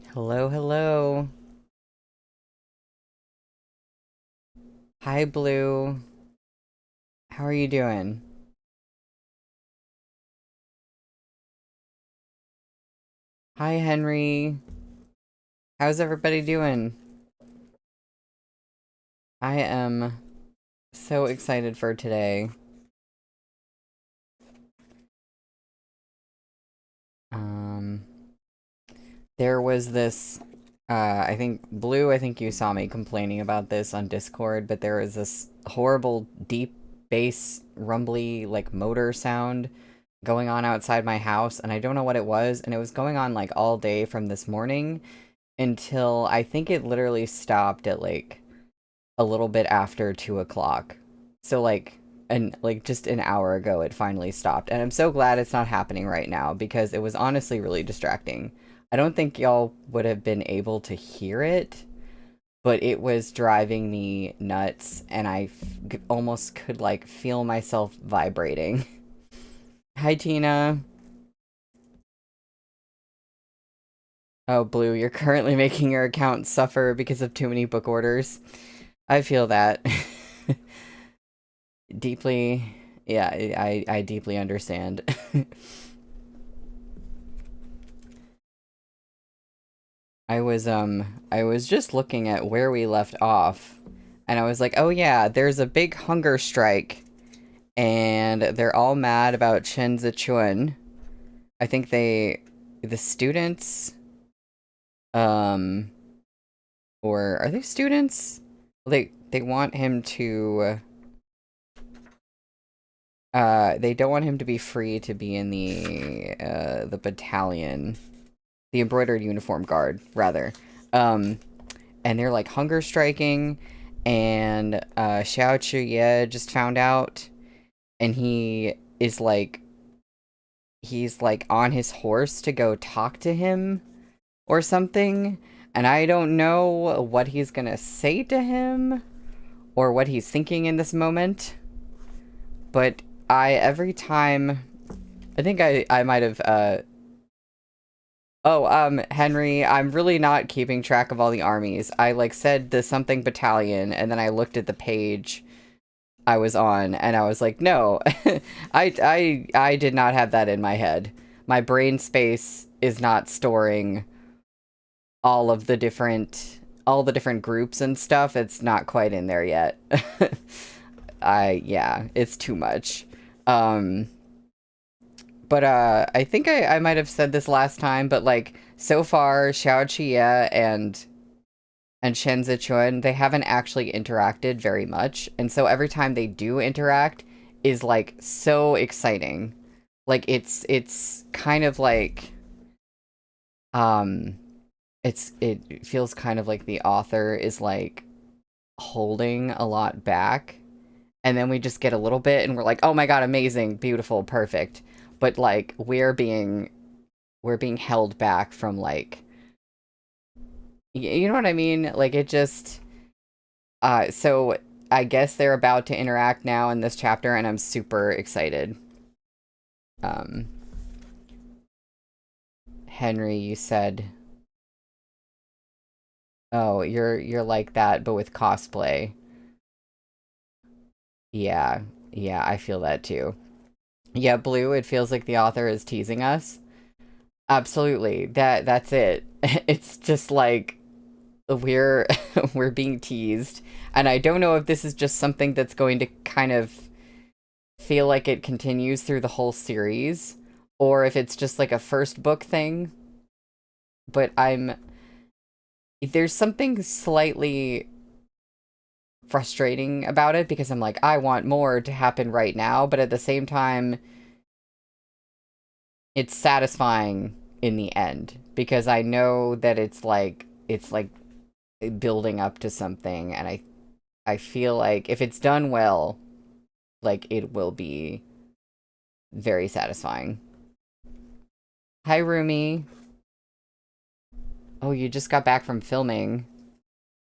Hello, hello. Hi, Blue. How are you doing? Hi, Henry. How's everybody doing? I am so excited for today. Um, there was this, I think, Blue, I think you saw me complaining about this on Discord, but there was this horrible deep bass, rumbly, like, motor sound going on outside my house, and I don't know what it was, and it was going on, like, all day from this morning until I think it literally stopped at, like, a little bit after 2 o'clock. So just an hour ago it finally stopped. And I'm so glad it's not happening right now because it was honestly really distracting. I don't think y'all would have been able to hear it, but it was driving me nuts and almost could like feel myself vibrating. Hi Tina. Oh, Blue, you're currently making your account suffer because of too many book orders. I feel that. Deeply, yeah, I deeply understand. I was just looking at where we left off, and I was like, oh yeah, there's a big hunger strike, and they're all mad about Chen Zichuan. I think the students, um, or are they students? They want him to, they don't want him to be free to be in the battalion. The embroidered uniform guard, rather. Um, and they're like hunger striking, and Xiao Chuye just found out, and he's like on his horse to go talk to him or something, and I don't know what he's gonna say to him or what he's thinking in this moment, but every time, I think I might have, oh, Henry, I'm really not keeping track of all the armies. I, like, said the something battalion, and then I looked at the page I was on, and I was like, no, I did not have that in my head. My brain space is not storing all the different groups and stuff. It's not quite in there yet. Yeah, it's too much. Um, But I think I might have said this last time, but like so far, Xiao Qie and Shen Zichuan, they haven't actually interacted very much, and so every time they do interact is like so exciting. Like it's kind of like um it feels kind of like the author is like holding a lot back, and then we just get a little bit and we're like, oh my god, amazing, beautiful, perfect. But like we're being held back from like you know what I mean? Like it just so I guess they're about to interact now in this chapter and I'm super excited. Um Henry, you said, "Oh, you're like that but with cosplay." Yeah. Yeah, I feel that too. Yeah, Blue, it feels like the author is teasing us. Absolutely. That's it. It's just like we're we're being teased, and I don't know if this is just something that's going to kind of feel like it continues through the whole series or if it's just like a first book thing, but there's something slightly frustrating about it because I'm like, I want more to happen right now, but at the same time it's satisfying in the end because I know that it's like building up to something, and I feel like if it's done well, like it will be very satisfying. Hi, Rumi. Oh, you just got back from filming.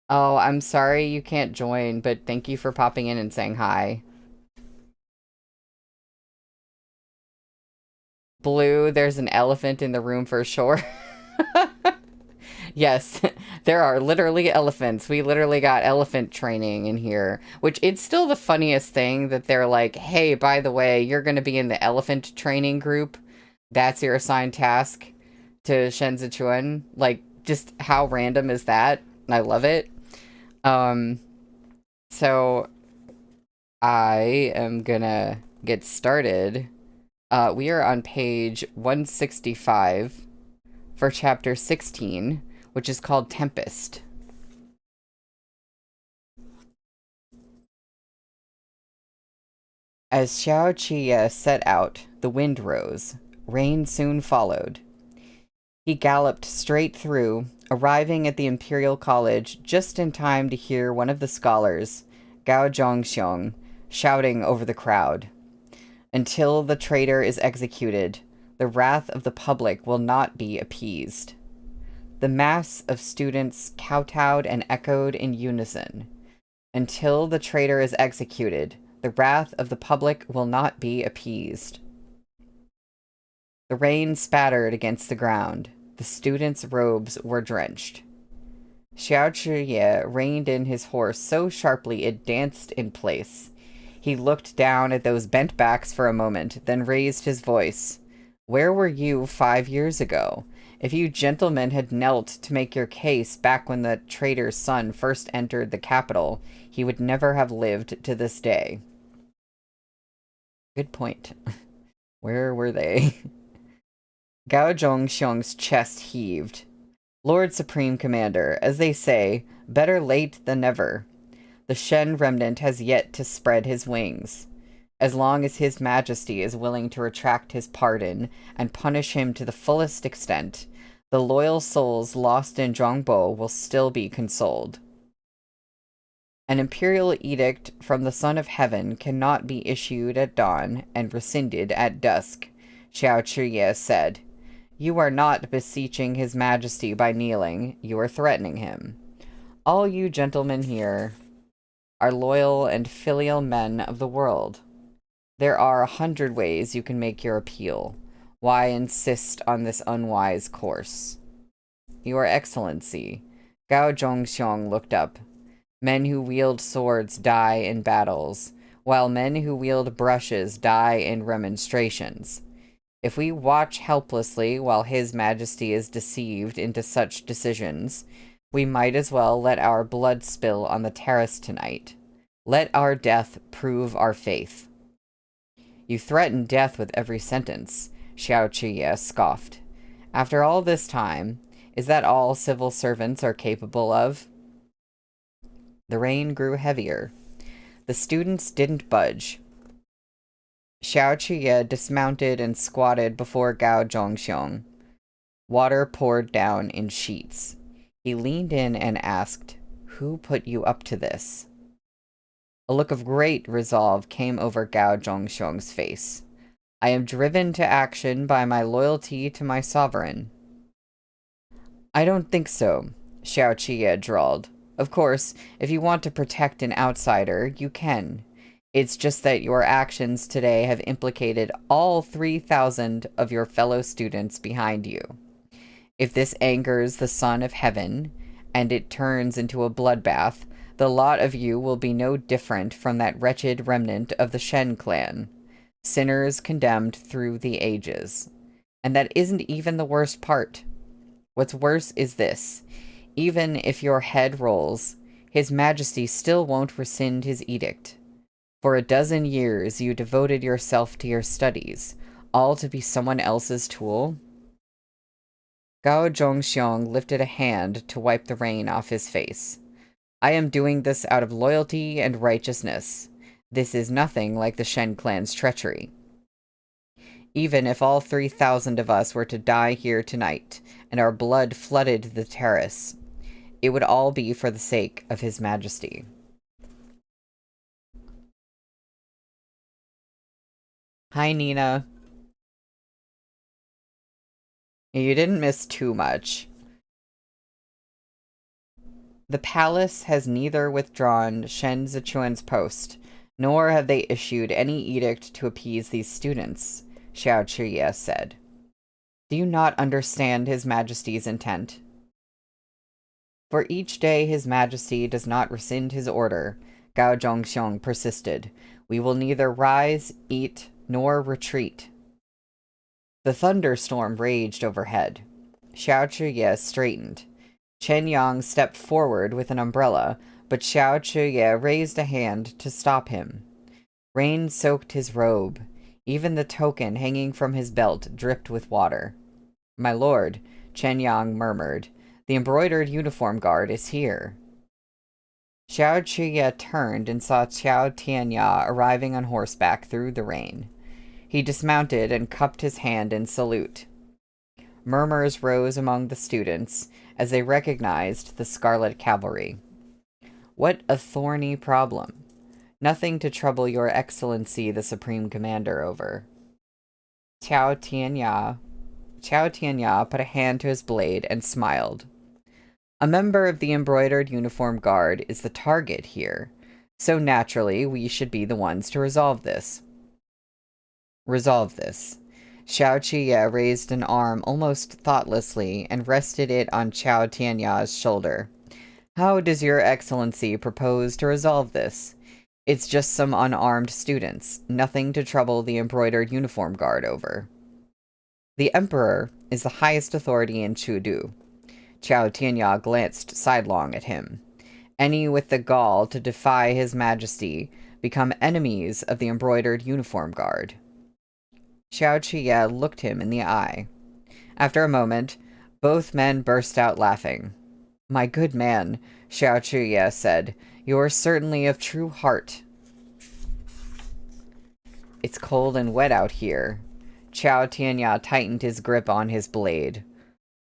Oh, I'm sorry you can't join, but thank you for popping in and saying hi. Blue, there's an elephant in the room for sure. Yes, there are literally elephants. We literally got elephant training in here, which it's still the funniest thing that they're like, hey, by the way, you're going to be in the elephant training group. That's your assigned task to Shen Zichuan. Like, just how random is that? I love it. Um, so I am gonna get started. We are on page 165 for chapter 16, which is called Tempest. As Xiao Qie set out, the wind rose. Rain soon followed. He galloped straight through, arriving at the Imperial College just in time to hear one of the scholars, Gao Zhongxiong, shouting over the crowd. Until the traitor is executed, the wrath of the public will not be appeased. The mass of students kowtowed and echoed in unison. Until the traitor is executed, the wrath of the public will not be appeased. The rain spattered against the ground. The students' robes were drenched. Xiao Zhiye reined in his horse so sharply it danced in place. He looked down at those bent backs for a moment, then raised his voice. Where were you 5 years ago? If you gentlemen had knelt to make your case back when the traitor's son first entered the capital, he would never have lived to this day. Good point. Where were they? Gao Zhongxiong's chest heaved. Lord Supreme Commander, as they say, better late than never. The Shen remnant has yet to spread his wings. As long as His Majesty is willing to retract his pardon and punish him to the fullest extent, the loyal souls lost in Zhongbo will still be consoled. An imperial edict from the Son of Heaven cannot be issued at dawn and rescinded at dusk, Xiao Zhiye said. You are not beseeching His Majesty by kneeling, you are threatening him. All you gentlemen here are loyal and filial men of the world. There are 100 ways you can make your appeal. Why insist on this unwise course? Your Excellency, Gao Zhongxiong looked up. Men who wield swords die in battles, while men who wield brushes die in remonstrations. If we watch helplessly while His Majesty is deceived into such decisions, we might as well let our blood spill on the terrace tonight. Let our death prove our faith. You threaten death with every sentence, Xiao Zhiye scoffed. After all this time, is that all civil servants are capable of? The rain grew heavier. The students didn't budge. Xiao Zhiye dismounted and squatted before Gao Zhongxiong. Water poured down in sheets. He leaned in and asked, Who put you up to this? A look of great resolve came over Gao Zhongxiong's face. I am driven to action by my loyalty to my sovereign. I don't think so, Xiao Zhiye drawled. Of course, if you want to protect an outsider, you can. It's just that your actions today have implicated all 3,000 of your fellow students behind you. If this angers the Son of Heaven, and it turns into a bloodbath, the lot of you will be no different from that wretched remnant of the Shen clan. Sinners condemned through the ages. And that isn't even the worst part. What's worse is this. Even if your head rolls, His Majesty still won't rescind his edict. For a dozen years you devoted yourself to your studies, all to be someone else's tool? Gao Zhongxiong lifted a hand to wipe the rain off his face. I am doing this out of loyalty and righteousness. This is nothing like the Shen clan's treachery. Even if all 3,000 of us were to die here tonight, and our blood flooded the terrace, it would all be for the sake of His Majesty. Hi, Nina. You didn't miss too much. The palace has neither withdrawn Shen Zichuan's post, nor have they issued any edict to appease these students, Xiao Zhiye said. Do you not understand His Majesty's intent? For each day his majesty does not rescind his order, Gao Zhongxiong persisted. We will neither rise, eat, nor retreat. The thunderstorm raged overhead. Xiao Chuye straightened. Chen Yang stepped forward with an umbrella, but Xiao Chuye raised a hand to stop him. Rain soaked his robe. Even the token hanging from his belt dripped with water. My lord, Chen Yang murmured, the embroidered uniform guard is here. Xiao Chuye turned and saw Qiao Tianya arriving on horseback through the rain. He dismounted and cupped his hand in salute. Murmurs rose among the students as they recognized the Scarlet Cavalry. What a thorny problem. Nothing to trouble your excellency the Supreme Commander over. Qiao Tianya put a hand to his blade and smiled. A member of the embroidered uniform guard is the target here, so naturally we should be the ones to resolve this. Xiao Qiye raised an arm almost thoughtlessly and rested it on Qiao Tianya's shoulder. How does your excellency propose to resolve this? It's just some unarmed students, nothing to trouble the embroidered uniform guard over. The emperor is the highest authority in Chudu. Qiao Tianya glanced sidelong at him. Any with the gall to defy his majesty become enemies of the embroidered uniform guard. Xiao Chuye looked him in the eye. After a moment, both men burst out laughing. My good man, Xiao Chuye said, you are certainly of true heart. It's cold and wet out here. Qiao Tianya tightened his grip on his blade.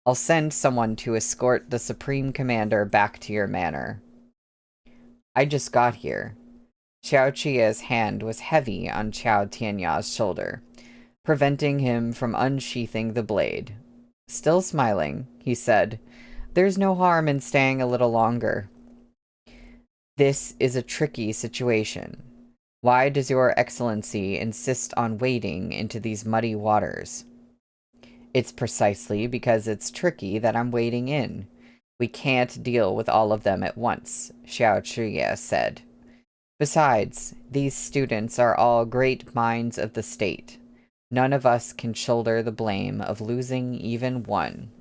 I'll send someone to escort the Supreme Commander back to your manor. I just got here. Xiao Chuye's hand was heavy on Qiao Tianya's shoulder, preventing him from unsheathing the blade. Still smiling, he said, there's no harm in staying a little longer. This is a tricky situation. Why does your excellency insist on wading into these muddy waters? It's precisely because it's tricky that I'm wading in. We can't deal with all of them at once, Xiao Chuye said. Besides, these students are all great minds of the state. None of us can shoulder the blame of losing even one.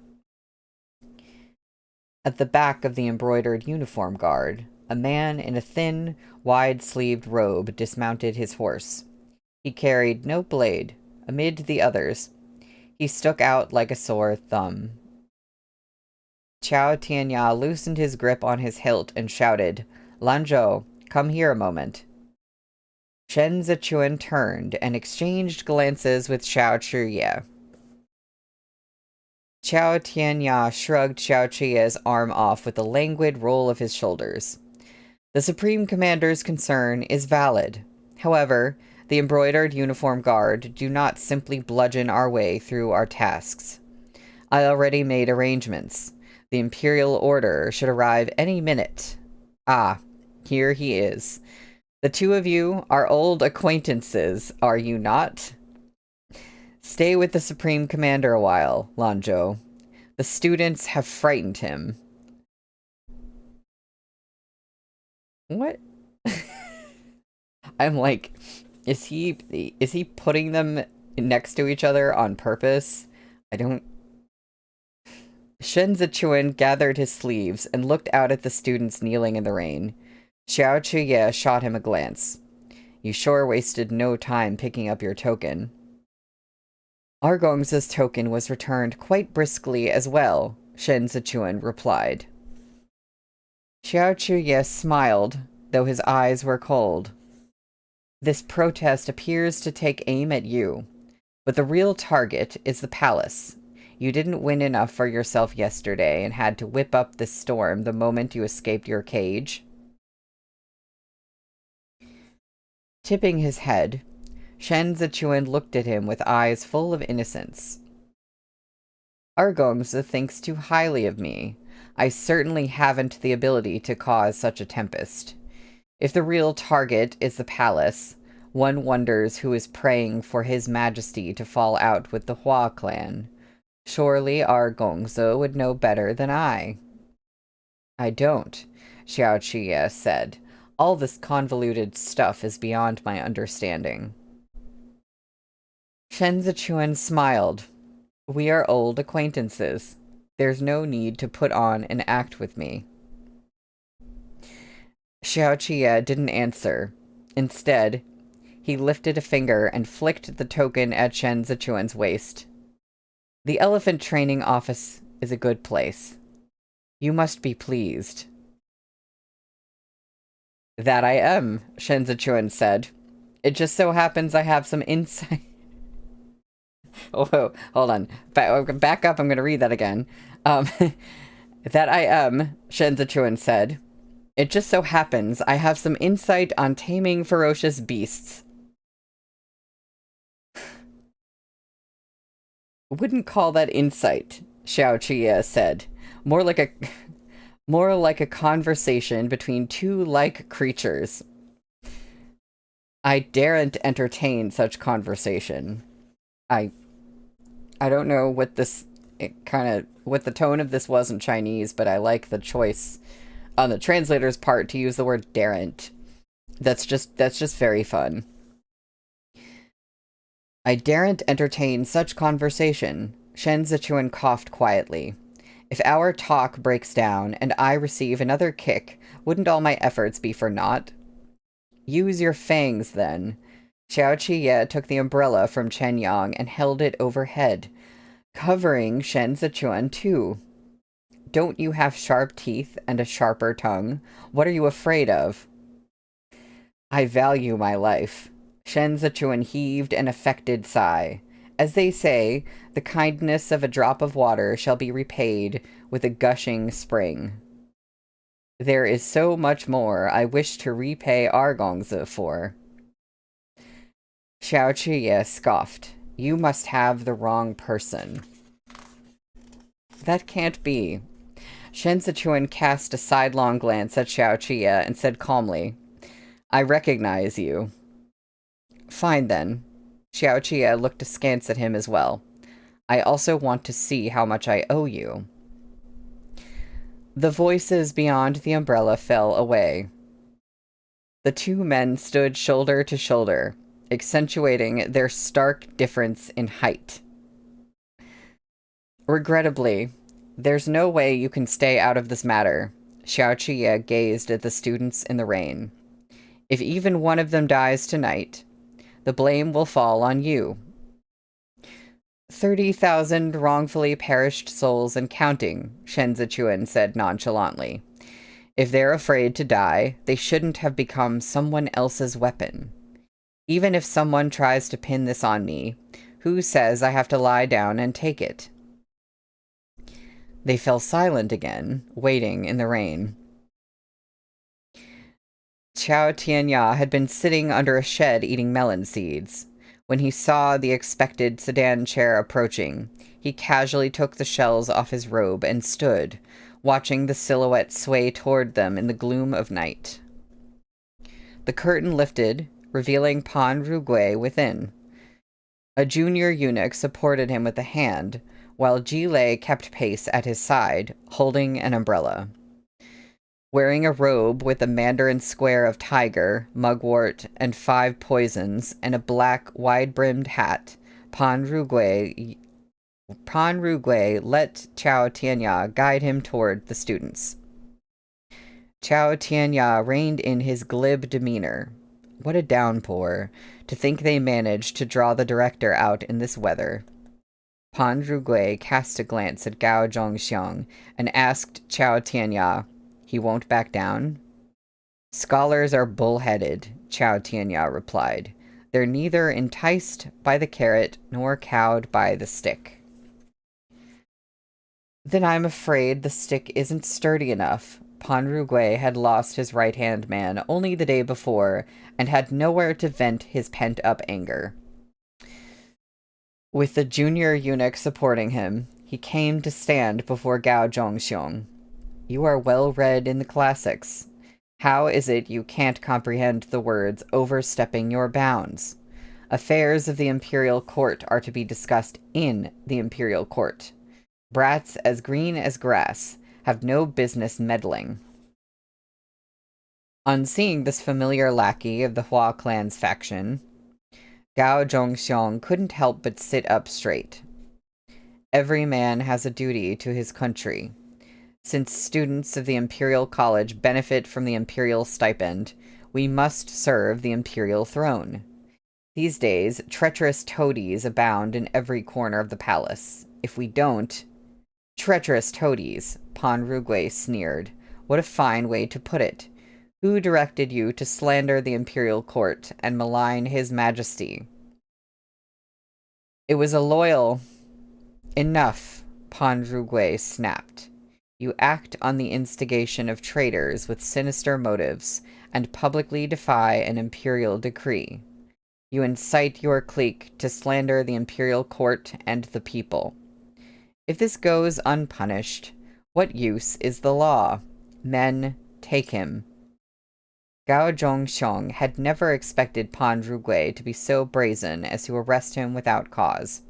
At the back of the embroidered uniform guard, a man in a thin, wide-sleeved robe dismounted his horse. He carried no blade. Amid the others, he stuck out like a sore thumb. Qiao Tianya loosened his grip on his hilt and shouted, Lanzhou, come here a moment. Shen Zichuan turned and exchanged glances with Xiao Chuye. Qiao Tianya shrugged Xiao Chuye's arm off with a languid roll of his shoulders. The Supreme Commander's concern is valid. However, the embroidered uniform guard do not simply bludgeon our way through our tasks. I already made arrangements. The Imperial Order should arrive any minute. Ah, here he is. The two of you are old acquaintances, are you not? Stay with the Supreme Commander a while, Lanzhou. The students have frightened him. What? I'm like, is he putting them next to each other on purpose? I don't... Shen Zichuan gathered his sleeves and looked out at the students kneeling in the rain. Xiao Chuye shot him a glance. You sure wasted no time picking up your token. Argong's token was returned quite briskly as well, Shen Zichuan replied. Xiao Chuye smiled, though his eyes were cold. This protest appears to take aim at you, but the real target is the palace. You didn't win enough for yourself yesterday and had to whip up this storm the moment you escaped your cage. Tipping his head, Shen Zichuan looked at him with eyes full of innocence. Argongza thinks too highly of me. I certainly haven't the ability to cause such a tempest. If the real target is the palace, one wonders who is praying for his majesty to fall out with the Hua clan. Surely Argongza would know better than I. I don't, Xiao Qie said. All this convoluted stuff is beyond my understanding. Shen Zichuan smiled. We are old acquaintances. There's no need to put on an act with me. Xiao Qie didn't answer. Instead, he lifted a finger and flicked the token at Shen Zichuan's waist. The elephant training office is a good place. You must be pleased. That I am, Shen Zichuan said. It just so happens I have some insight. Oh, hold on. Back up, I'm going to read that again. That I am, Shen Zichuan said. It just so happens I have some insight on taming ferocious beasts. Wouldn't call that insight, Xiao Qie said. More like a conversation between two like creatures. I daren't entertain such conversation. I don't know what what the tone of this was in Chinese, but I like the choice on the translator's part to use the word daren't. That's just very fun. I daren't entertain such conversation. Shen Zichuan coughed quietly. If our talk breaks down and I receive another kick, wouldn't all my efforts be for naught? Use your fangs, then. Xiao Qie took the umbrella from Chen Yang and held it overhead, covering Shen Zichuan too. Don't you have sharp teeth and a sharper tongue? What are you afraid of? I value my life. Shen Zichuan heaved an affected sigh. As they say, the kindness of a drop of water shall be repaid with a gushing spring. There is so much more I wish to repay Argongzi for. Xiao Qie scoffed. You must have the wrong person. That can't be. Shen Zichuan cast a sidelong glance at Xiao Qie and said calmly, I recognize you. Fine then. Xiao Qie looked askance at him as well. I also want to see how much I owe you. The voices beyond the umbrella fell away. The two men stood shoulder to shoulder, accentuating their stark difference in height. Regrettably, there's no way you can stay out of this matter. Xiao Qie gazed at the students in the rain. If even one of them dies tonight, the blame will fall on you. 30,000 wrongfully perished souls and counting, Shen Zichuan said nonchalantly. If they're afraid to die, they shouldn't have become someone else's weapon. Even if someone tries to pin this on me, who says I have to lie down and take it? They fell silent again, waiting in the rain. Chao Tianya had been sitting under a shed eating melon seeds. When he saw the expected sedan chair approaching, he casually took the shells off his robe and stood, watching the silhouette sway toward them in the gloom of night. The curtain lifted, revealing Pan Rugui within. A junior eunuch supported him with a hand, while Ji Lei kept pace at his side, holding an umbrella. Wearing a robe with a mandarin square of tiger, mugwort, and 5 poisons, and a black, wide-brimmed hat, Pan Rugui let Chao Tianya guide him toward the students. Chao Tianya reined in his glib demeanor. What a downpour. To think they managed to draw the director out in this weather. Pan Rugui cast a glance at Gao Zhongxiang and asked Chao Tianya, he won't back down? Scholars are bull-headed, Chao Tianya replied. They're neither enticed by the carrot nor cowed by the stick. Then I'm afraid the stick isn't sturdy enough. Pan Rugui had lost his right-hand man only the day before and had nowhere to vent his pent-up anger. With the junior eunuch supporting him, he came to stand before Gao Zhongxiang. You are well read in the classics. How is it you can't comprehend the words overstepping your bounds? Affairs of the imperial court are to be discussed in the imperial court. Brats as green as grass have no business meddling. On seeing this familiar lackey of the Hua clan's faction, Gao Zhongxiong couldn't help but sit up straight. Every man has a duty to his country. Since students of the Imperial College benefit from the Imperial stipend, we must serve the Imperial throne. These days, treacherous toadies abound in every corner of the palace. If we don't... Treacherous toadies, Pan Rugui sneered. What a fine way to put it. Who directed you to slander the Imperial Court and malign His Majesty? It was a loyal... Enough, Pan Rugui snapped. You act on the instigation of traitors with sinister motives and publicly defy an imperial decree. You incite your clique to slander the imperial court and the people. If this goes unpunished, what use is the law? Men, take him. Gao Zhongxiong had never expected Pan Rugui to be so brazen as to arrest him without cause.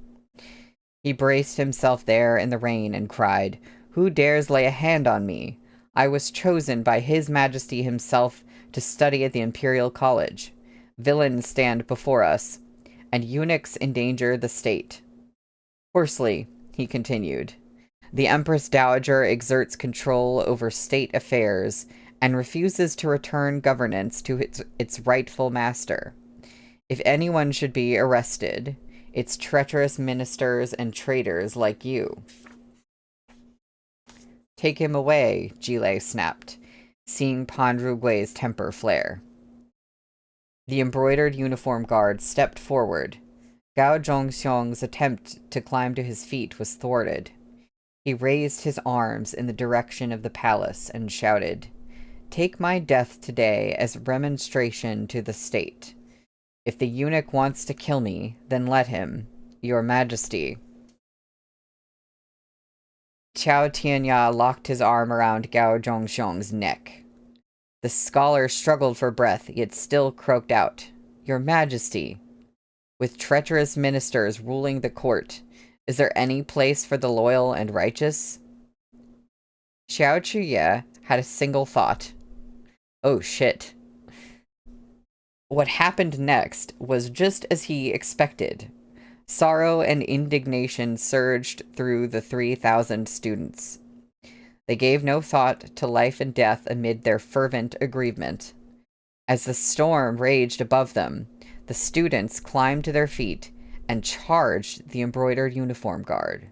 He braced himself there in the rain and cried, Who dares lay a hand on me? I was chosen by His Majesty himself to study at the Imperial College. Villains stand before us, and eunuchs endanger the state. Hoarsely, he continued, the Empress Dowager exerts control over state affairs and refuses to return governance to its rightful master. If anyone should be arrested, it's treacherous ministers and traitors like you. Take him away, Jile snapped, seeing Pan Rugui's temper flare. The embroidered uniform guard stepped forward. Gao Zhongxiong's attempt to climb to his feet was thwarted. He raised his arms in the direction of the palace and shouted, Take my death today as remonstration to the state. If the eunuch wants to kill me, then let him, Your Majesty. Qiao Tianya locked his arm around Gao Zhongxiong's neck. The scholar struggled for breath, yet still croaked out, Your Majesty. With treacherous ministers ruling the court, is there any place for the loyal and righteous? Xiao Chuye had a single thought. Oh shit. What happened next was just as he expected. Sorrow and indignation surged through the 3,000 students. They gave no thought to life and death amid their fervent aggrievement. As the storm raged above them, the students climbed to their feet and charged the embroidered uniform guard.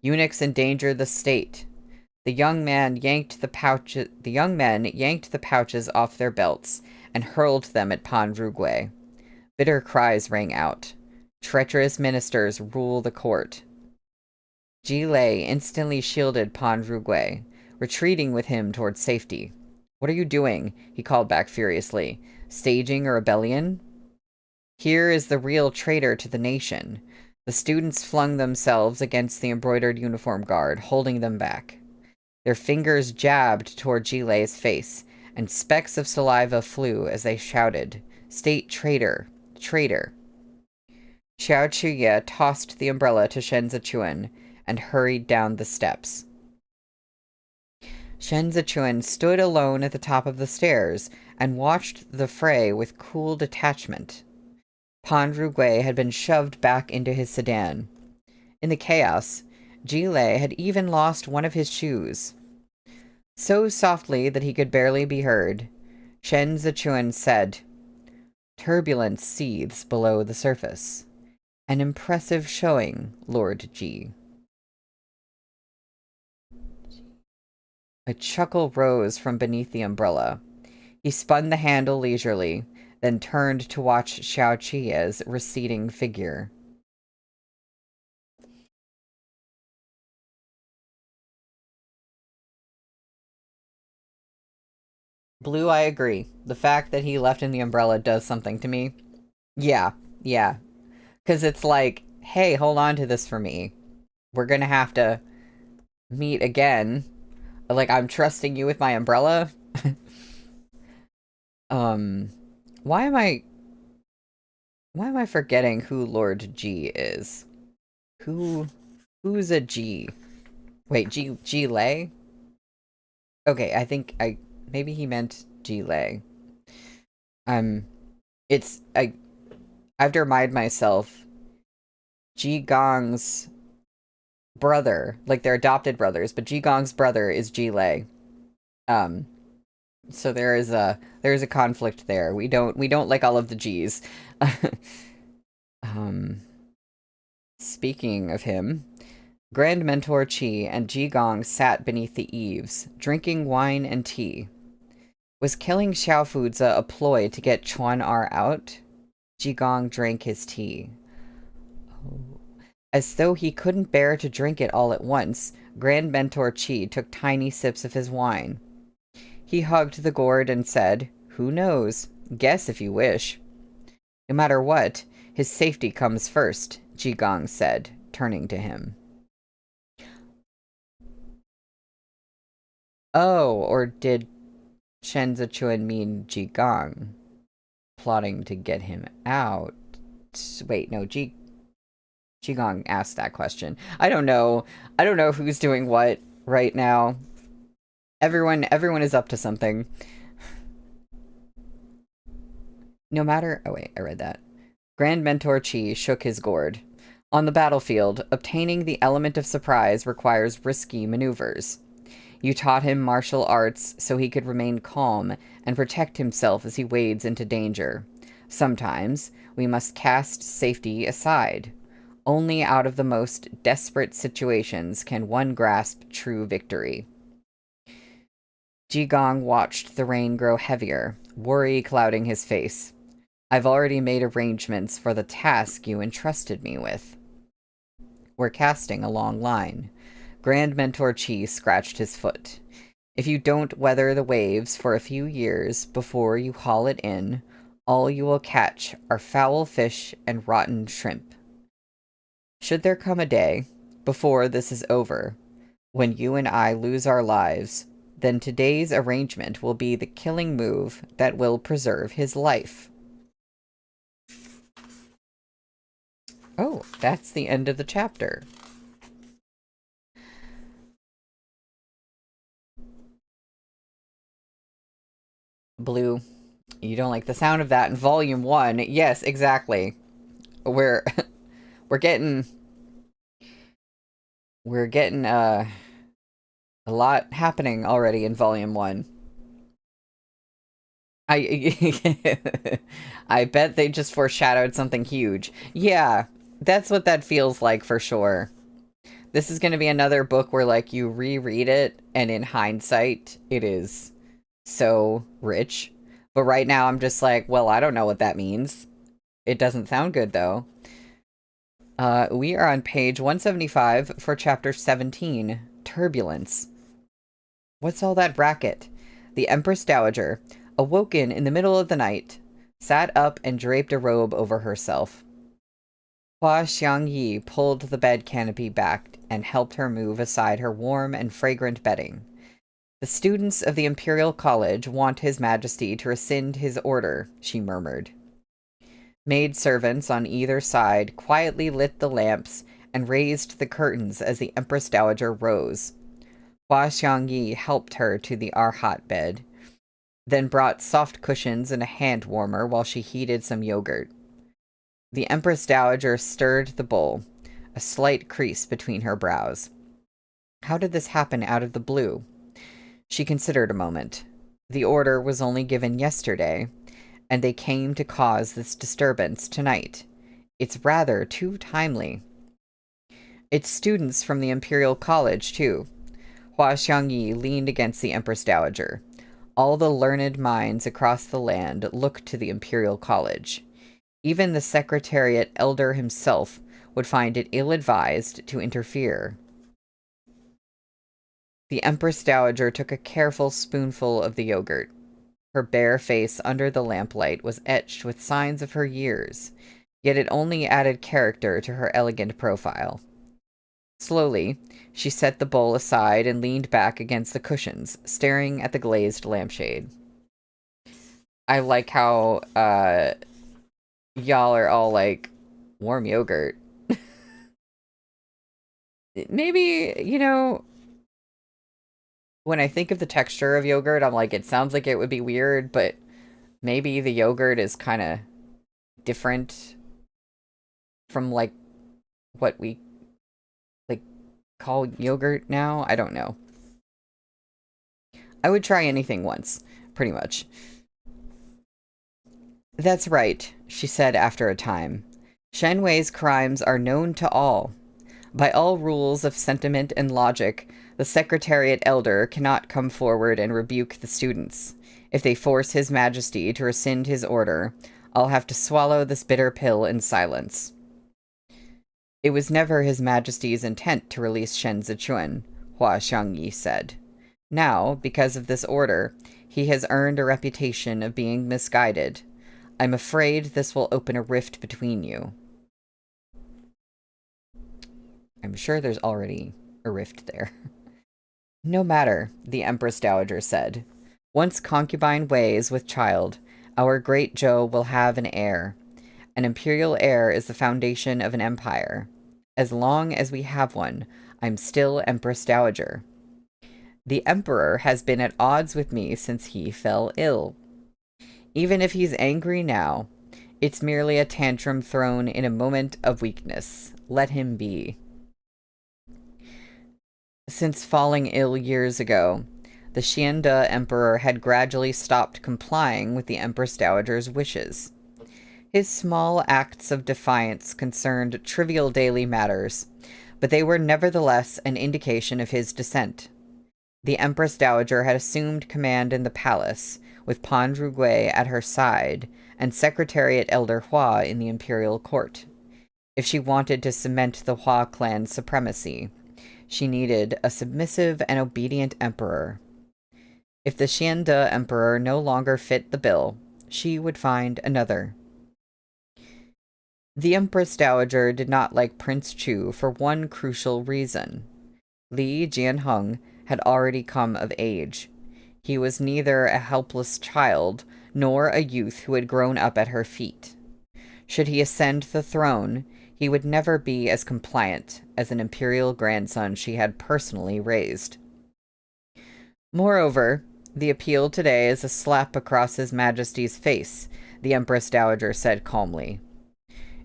Eunuchs endangered the state. The young men yanked the pouches off their belts and hurled them at Pan Rugui. Bitter cries rang out. Treacherous ministers rule the court. Jile instantly shielded Pan Rugui, retreating with him towards safety. What are you doing? He called back furiously. Staging a rebellion? Here is the real traitor to the nation. The students flung themselves against the embroidered uniform guard, holding them back. Their fingers jabbed toward Jilei's face, and specks of saliva flew as they shouted, State traitor! Traitor! Xiao Chuye tossed the umbrella to Shen Zichuan and hurried down the steps. Shen Zichuan stood alone at the top of the stairs and watched the fray with cool detachment. Pan Rugui had been shoved back into his sedan. In the chaos, Jile had even lost one of his shoes. So softly that he could barely be heard, Shen Zichuan said, Turbulence seethes below the surface. An impressive showing, Lord Ji. A chuckle rose from beneath the umbrella. He spun the handle leisurely, then turned to watch Xiao Chuye's receding figure. Blue, I agree. The fact that he left in the umbrella does something to me. Yeah. Because it's like, hey, hold on to this for me. We're gonna have to meet again. Like, I'm trusting you with my umbrella. Why am I forgetting who Lord G is? Who's a G? Wait, Ji Lei? Okay, I think maybe he meant Ji Lei. It's I have to remind myself. Ji Gong's brother, like they're adopted brothers, but Ji Gong's brother is Ji Lei. Um, so there is a conflict there. We don't like all of the G's. um, Speaking of him, Grand Mentor Qi and Ji Gong sat beneath the eaves, drinking wine and tea. Was killing Xiaofuzi a ploy to get Chuan Er out? Ji Gong drank his tea. Oh. As though he couldn't bear to drink it all at once, Grand Mentor Qi took tiny sips of his wine. He hugged the gourd and said, "Who knows? Guess if you wish." "No matter what, his safety comes first," Ji Gong said, turning to him. Oh, or did Shen Zichuan mean Ji Gong? Plotting to get him out. Wait, no, Ji Gong asked that question. I don't know. I don't know who's doing what right now. Everyone is up to something. No matter... Oh, wait, I read that. Grand Mentor Qi shook his gourd. On the battlefield, obtaining the element of surprise requires risky maneuvers. You taught him martial arts so he could remain calm and protect himself as he wades into danger. Sometimes, we must cast safety aside. Only out of the most desperate situations can one grasp true victory. Ji Gong watched the rain grow heavier, worry clouding his face. I've already made arrangements for the task you entrusted me with. We're casting a long line. Grand Mentor Qi scratched his foot. If you don't weather the waves for a few years before you haul it in, all you will catch are foul fish and rotten shrimp. Should there come a day, before this is over, when you and I lose our lives, then today's arrangement will be the killing move that will preserve his life. Oh, that's the end of the chapter. Blue, you don't like the sound of that in Volume 1. Yes, exactly. We're getting a lot happening already in Volume 1. I bet they just foreshadowed something huge. Yeah, that's what that feels like for sure. This is going to be another book where, like, you reread it, and in hindsight, it is so rich. But right now, I'm just like, well, I don't know what that means. It doesn't sound good, though. We are on page 175 for chapter 17, Turbulence. What's all that racket? The Empress Dowager, awoken in the middle of the night, sat up and draped a robe over herself. Hua Xiangyi pulled the bed canopy back and helped her move aside her warm and fragrant bedding. The students of the Imperial College want His Majesty to rescind his order, she murmured. Maid-servants on either side quietly lit the lamps and raised the curtains as the Empress Dowager rose. Hua Xiangyi helped her to the Arhat bed, then brought soft cushions and a hand warmer while she heated some yogurt. The Empress Dowager stirred the bowl, a slight crease between her brows. How did this happen out of the blue? She considered a moment. The order was only given yesterday, and they came to cause this disturbance tonight. It's rather too timely. It's students from the Imperial College, too. Hua Xiangyi leaned against the Empress Dowager. All the learned minds across the land looked to the Imperial College. Even the Secretariat Elder himself would find it ill-advised to interfere. The Empress Dowager took a careful spoonful of the yogurt. Her bare face under the lamplight was etched with signs of her years, yet it only added character to her elegant profile. Slowly, she set the bowl aside and leaned back against the cushions, staring at the glazed lampshade. I like how, y'all are all like, warm yogurt. Maybe, when I think of the texture of yogurt, I'm like, it sounds like it would be weird, but maybe the yogurt is kind of different from, like, what we, like, call yogurt now. I don't know. I would try anything once, pretty much. That's right, she said after a time. Shen Wei's crimes are known to all. By all rules of sentiment and logic, the Secretariat Elder cannot come forward and rebuke the students. If they force His Majesty to rescind his order, I'll have to swallow this bitter pill in silence. It was never His Majesty's intent to release Shen Zichuan, Hua Xiangyi said. Now, because of this order, he has earned a reputation of being misguided. I'm afraid this will open a rift between you. I'm sure there's already a rift there. No matter, the Empress Dowager said. Once concubine weighs with child, our great Zhou will have an heir. An imperial heir is the foundation of an empire. As long as we have one, I'm still Empress Dowager. The Emperor has been at odds with me since he fell ill. Even if he's angry now, it's merely a tantrum thrown in a moment of weakness. Let him be. Since falling ill years ago, the Xiande Emperor had gradually stopped complying with the Empress Dowager's wishes. His small acts of defiance concerned trivial daily matters, but they were nevertheless an indication of his dissent. The Empress Dowager had assumed command in the palace, with Pan Zhugui at her side, and Secretariat Elder Hua in the imperial court. If she wanted to cement the Hua clan's supremacy, she needed a submissive and obedient emperor. If the Xiande emperor no longer fit the bill, she would find another. The Empress Dowager did not like Prince Chu for one crucial reason. Li Jianheng had already come of age. He was neither a helpless child nor a youth who had grown up at her feet. Should he ascend the throne, he would never be as compliant as an imperial grandson she had personally raised. Moreover, the appeal today is a slap across His Majesty's face, the Empress Dowager said calmly.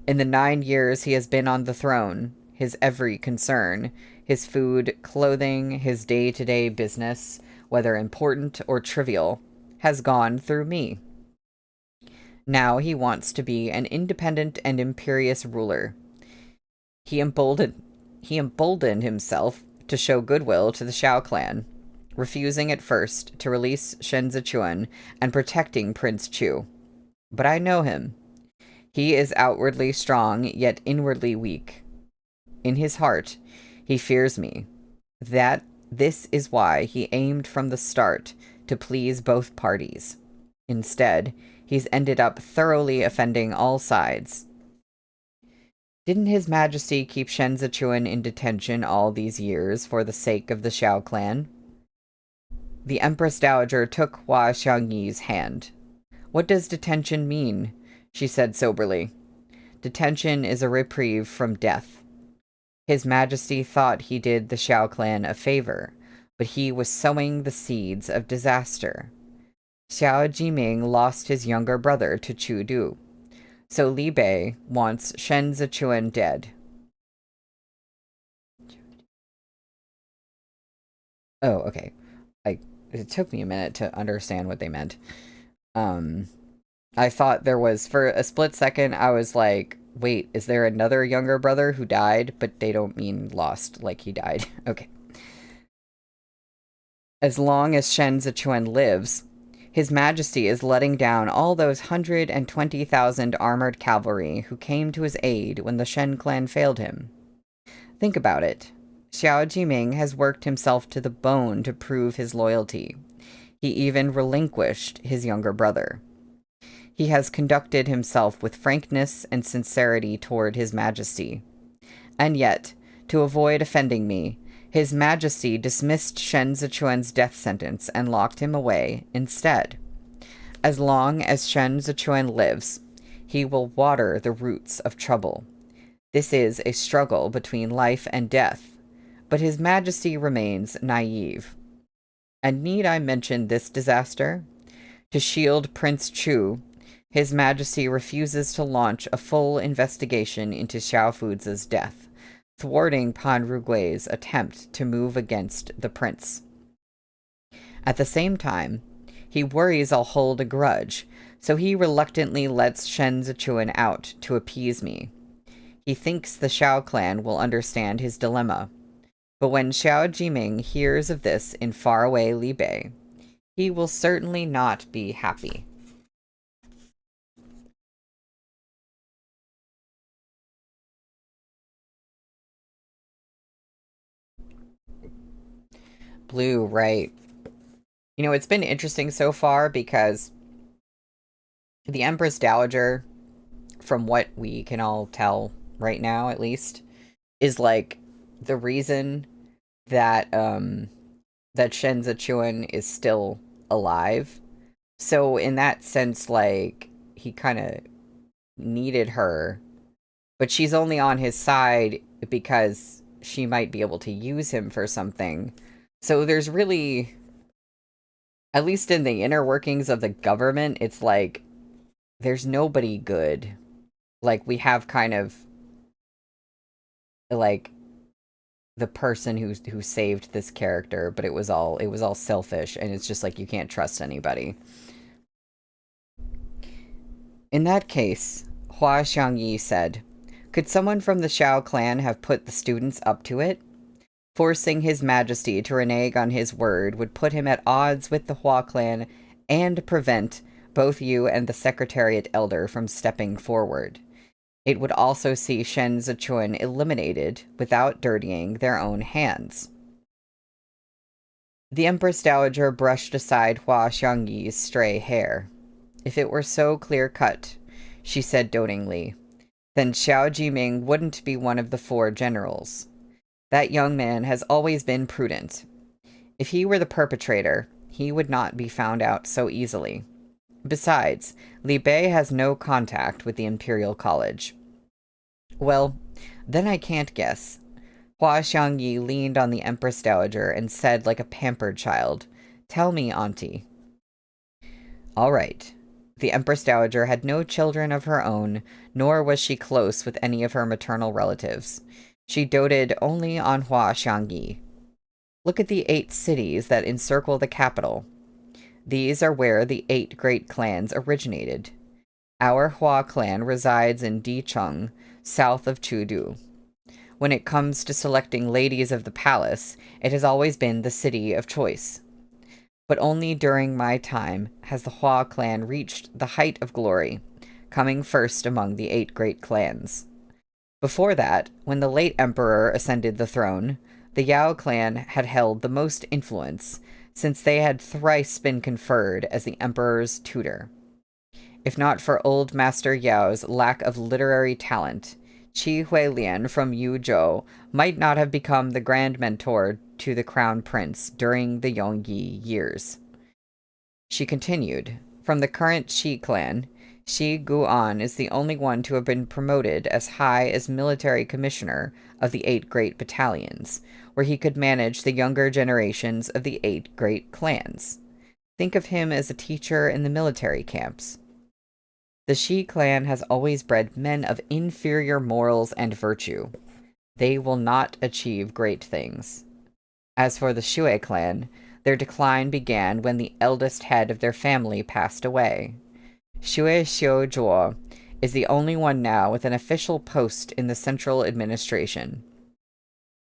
In the 9 years he has been on the throne, his every concern, his food, clothing, his day-to-day business, whether important or trivial, has gone through me. Now he wants to be an independent and imperious ruler. He emboldened himself to show goodwill to the Xiao clan, refusing at first to release Shen Zichuan and protecting Prince Chu. But I know him. He is outwardly strong, yet inwardly weak. In his heart, he fears me. This is why he aimed from the start to please both parties. Instead, he's ended up thoroughly offending all sides. Didn't His Majesty keep Shen Zichuan in detention all these years for the sake of the Xiao clan? The Empress Dowager took Hua Xiangyi's hand. What does detention mean? She said soberly. Detention is a reprieve from death. His Majesty thought he did the Xiao clan a favor, but he was sowing the seeds of disaster. Xiao Jiming lost his younger brother to Chu Du, so Li Bei wants Shen Zichuan dead. Oh, okay. It took me a minute to understand what they meant. I thought there was, for a split second, I was like, wait, is there another younger brother who died? But they don't mean lost, like he died. Okay. As long as Shen Zichuan lives, His Majesty is letting down all those 120,000 armored cavalry who came to his aid when the Shen clan failed him. Think about it. Xiao Jiming has worked himself to the bone to prove his loyalty. He even relinquished his younger brother. He has conducted himself with frankness and sincerity toward His Majesty. And yet, to avoid offending me, His Majesty dismissed Shen Zichuan's death sentence and locked him away instead. As long as Shen Zichuan lives, he will water the roots of trouble. This is a struggle between life and death, but His Majesty remains naive. And need I mention this disaster? To shield Prince Chu, His Majesty refuses to launch a full investigation into Xiao Fuzi's death, thwarting Pan Rugui's attempt to move against the prince. At the same time, he worries I'll hold a grudge, so he reluctantly lets Shen Zichuan out to appease me. He thinks the Xiao clan will understand his dilemma. But when Xiao Jiming hears of this in faraway Libei, he will certainly not be happy. Blue, right. You know, it's been interesting so far because the Empress Dowager, from what we can all tell right now at least, is like the reason that that Shen Zichuan is still alive. So in that sense, like, he kind of needed her, but she's only on his side because she might be able to use him for something. So there's really, at least in the inner workings of the government, it's like there's nobody good. Like, we have kind of like the person who saved this character, but it was all selfish, and it's just like you can't trust anybody. In that case, Hua Xiangyi said, could someone from the Xiao clan have put the students up to it? Forcing His Majesty to renege on his word would put him at odds with the Hua clan and prevent both you and the Secretariat Elder from stepping forward. It would also see Shen Zichuan eliminated without dirtying their own hands. The Empress Dowager brushed aside Hua Xiangyi's stray hair. If it were so clear-cut, she said dotingly, then Xiao Jiming wouldn't be one of the 4 generals. That young man has always been prudent. If he were the perpetrator, he would not be found out so easily. Besides, Li Bei has no contact with the Imperial College. Well, then I can't guess. Hua Xiangyi leaned on the Empress Dowager and said like a pampered child, tell me, Auntie. All right. The Empress Dowager had no children of her own, nor was she close with any of her maternal relatives. She doted only on Hua Xiangyi. Look at the 8 cities that encircle the capital. These are where the 8 great clans originated. Our Hua clan resides in Dicheng, south of Chudu. When it comes to selecting ladies of the palace, it has always been the city of choice. But only during my time has the Hua clan reached the height of glory, coming first among the 8 great clans. Before that, when the late emperor ascended the throne, the Yao clan had held the most influence, since they had thrice been conferred as the emperor's tutor. If not for old Master Yao's lack of literary talent, Qi Huilian from Yuzhou might not have become the grand mentor to the crown prince during the Yongyi years. She continued, from the current Qi clan, Shi Guan is the only one to have been promoted as high as military commissioner of the 8 great battalions, where he could manage the younger generations of the 8 great clans. Think of him as a teacher in the military camps. The Shi clan has always bred men of inferior morals and virtue. They will not achieve great things. As for the Shui clan, their decline began when the eldest head of their family passed away. Shui Xiuzhuo is the only one now with an official post in the central administration.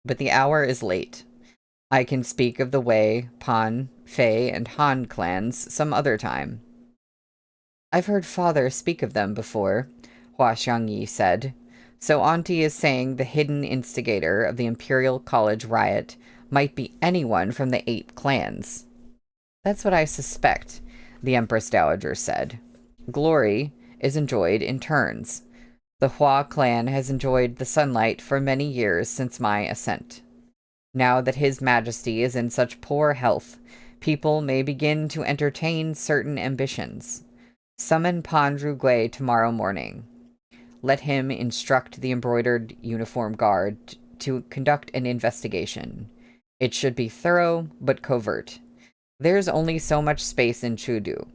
But the hour is late. I can speak of the Wei, Pan, Fei, and Han clans some other time. I've heard father speak of them before, Hua Xiangyi said. So Auntie is saying the hidden instigator of the Imperial College riot might be anyone from the 8 clans. That's what I suspect, the Empress Dowager said. Glory is enjoyed in turns. The Hua clan has enjoyed the sunlight for many years since my ascent. Now that His Majesty is in such poor health, people may begin to entertain certain ambitions. Summon Pan Rugui tomorrow morning. Let him instruct the embroidered uniform guard to conduct an investigation. It should be thorough but covert. There's only so much space in Chudu.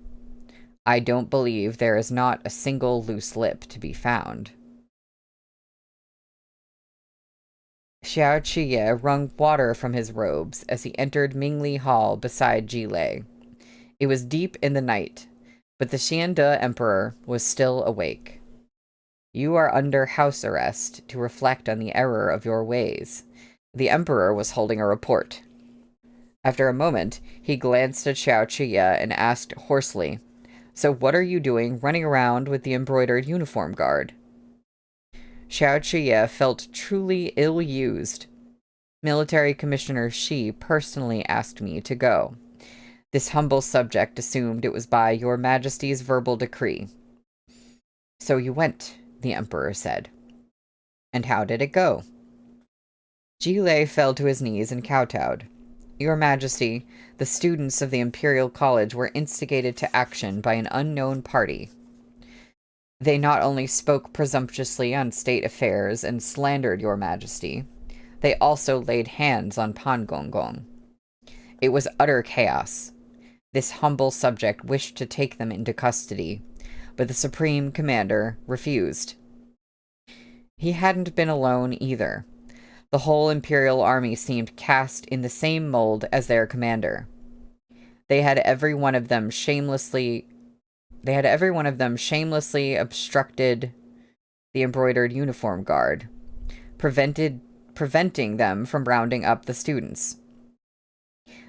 I don't believe there is not a single loose lip to be found. Xiao Qiye wrung water from his robes as he entered Mingli Hall beside Jilei. It was deep in the night, but the Xiande Emperor was still awake. You are under house arrest to reflect on the error of your ways. The Emperor was holding a report. After a moment, he glanced at Xiao Qiye and asked hoarsely, "So what are you doing running around with the embroidered uniform guard?" Xiao Qiye felt truly ill-used. Military Commissioner Shi personally asked me to go. This humble subject assumed it was by your Majesty's verbal decree. So you went, the Emperor said. And how did it go? Jilei fell to his knees and kowtowed. Your Majesty, the students of the Imperial College were instigated to action by an unknown party. They not only spoke presumptuously on state affairs and slandered your Majesty, they also laid hands on Pan Gongong. It was utter chaos. This humble subject wished to take them into custody, but the Supreme Commander refused. He hadn't been alone either. The whole Imperial Army seemed cast in the same mold as their commander. They had every one of them shamelessly obstructed the embroidered uniform guard, preventing them from rounding up the students.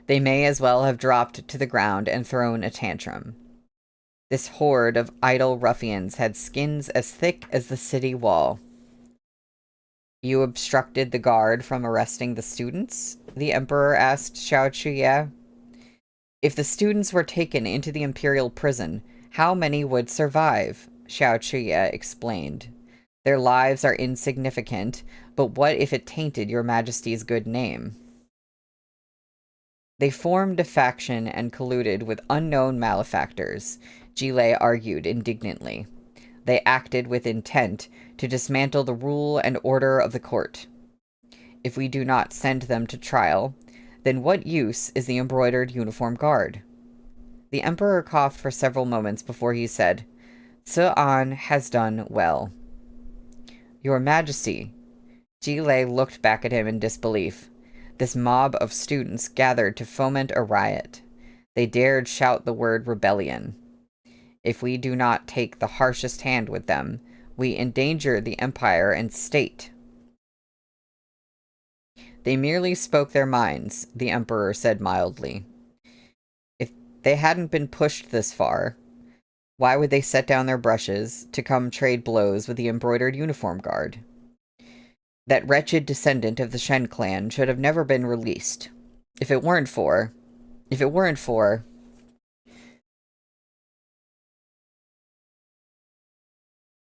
They may as well have dropped to the ground and thrown a tantrum. This horde of idle ruffians had skins as thick as the city wall. You obstructed the guard from arresting the students? The Emperor asked Xiao Qiye. If the students were taken into the imperial prison, how many would survive? Xiao Qiye explained. Their lives are insignificant, but what if it tainted your Majesty's good name? They formed a faction and colluded with unknown malefactors, Jilei argued indignantly. They acted with intent to dismantle the rule and order of the court. If we do not send them to trial, then what use is the embroidered uniform guard? The Emperor coughed for several moments before he said, "Ce-an has done well." Your Majesty. Jilei looked back at him in disbelief. This mob of students gathered to foment a riot. They dared shout the word rebellion. If we do not take the harshest hand with them, we endanger the empire and state. They merely spoke their minds, the Emperor said mildly. If they hadn't been pushed this far, why would they set down their brushes to come trade blows with the embroidered uniform guard? That wretched descendant of the Shen clan should have never been released. If it weren't for...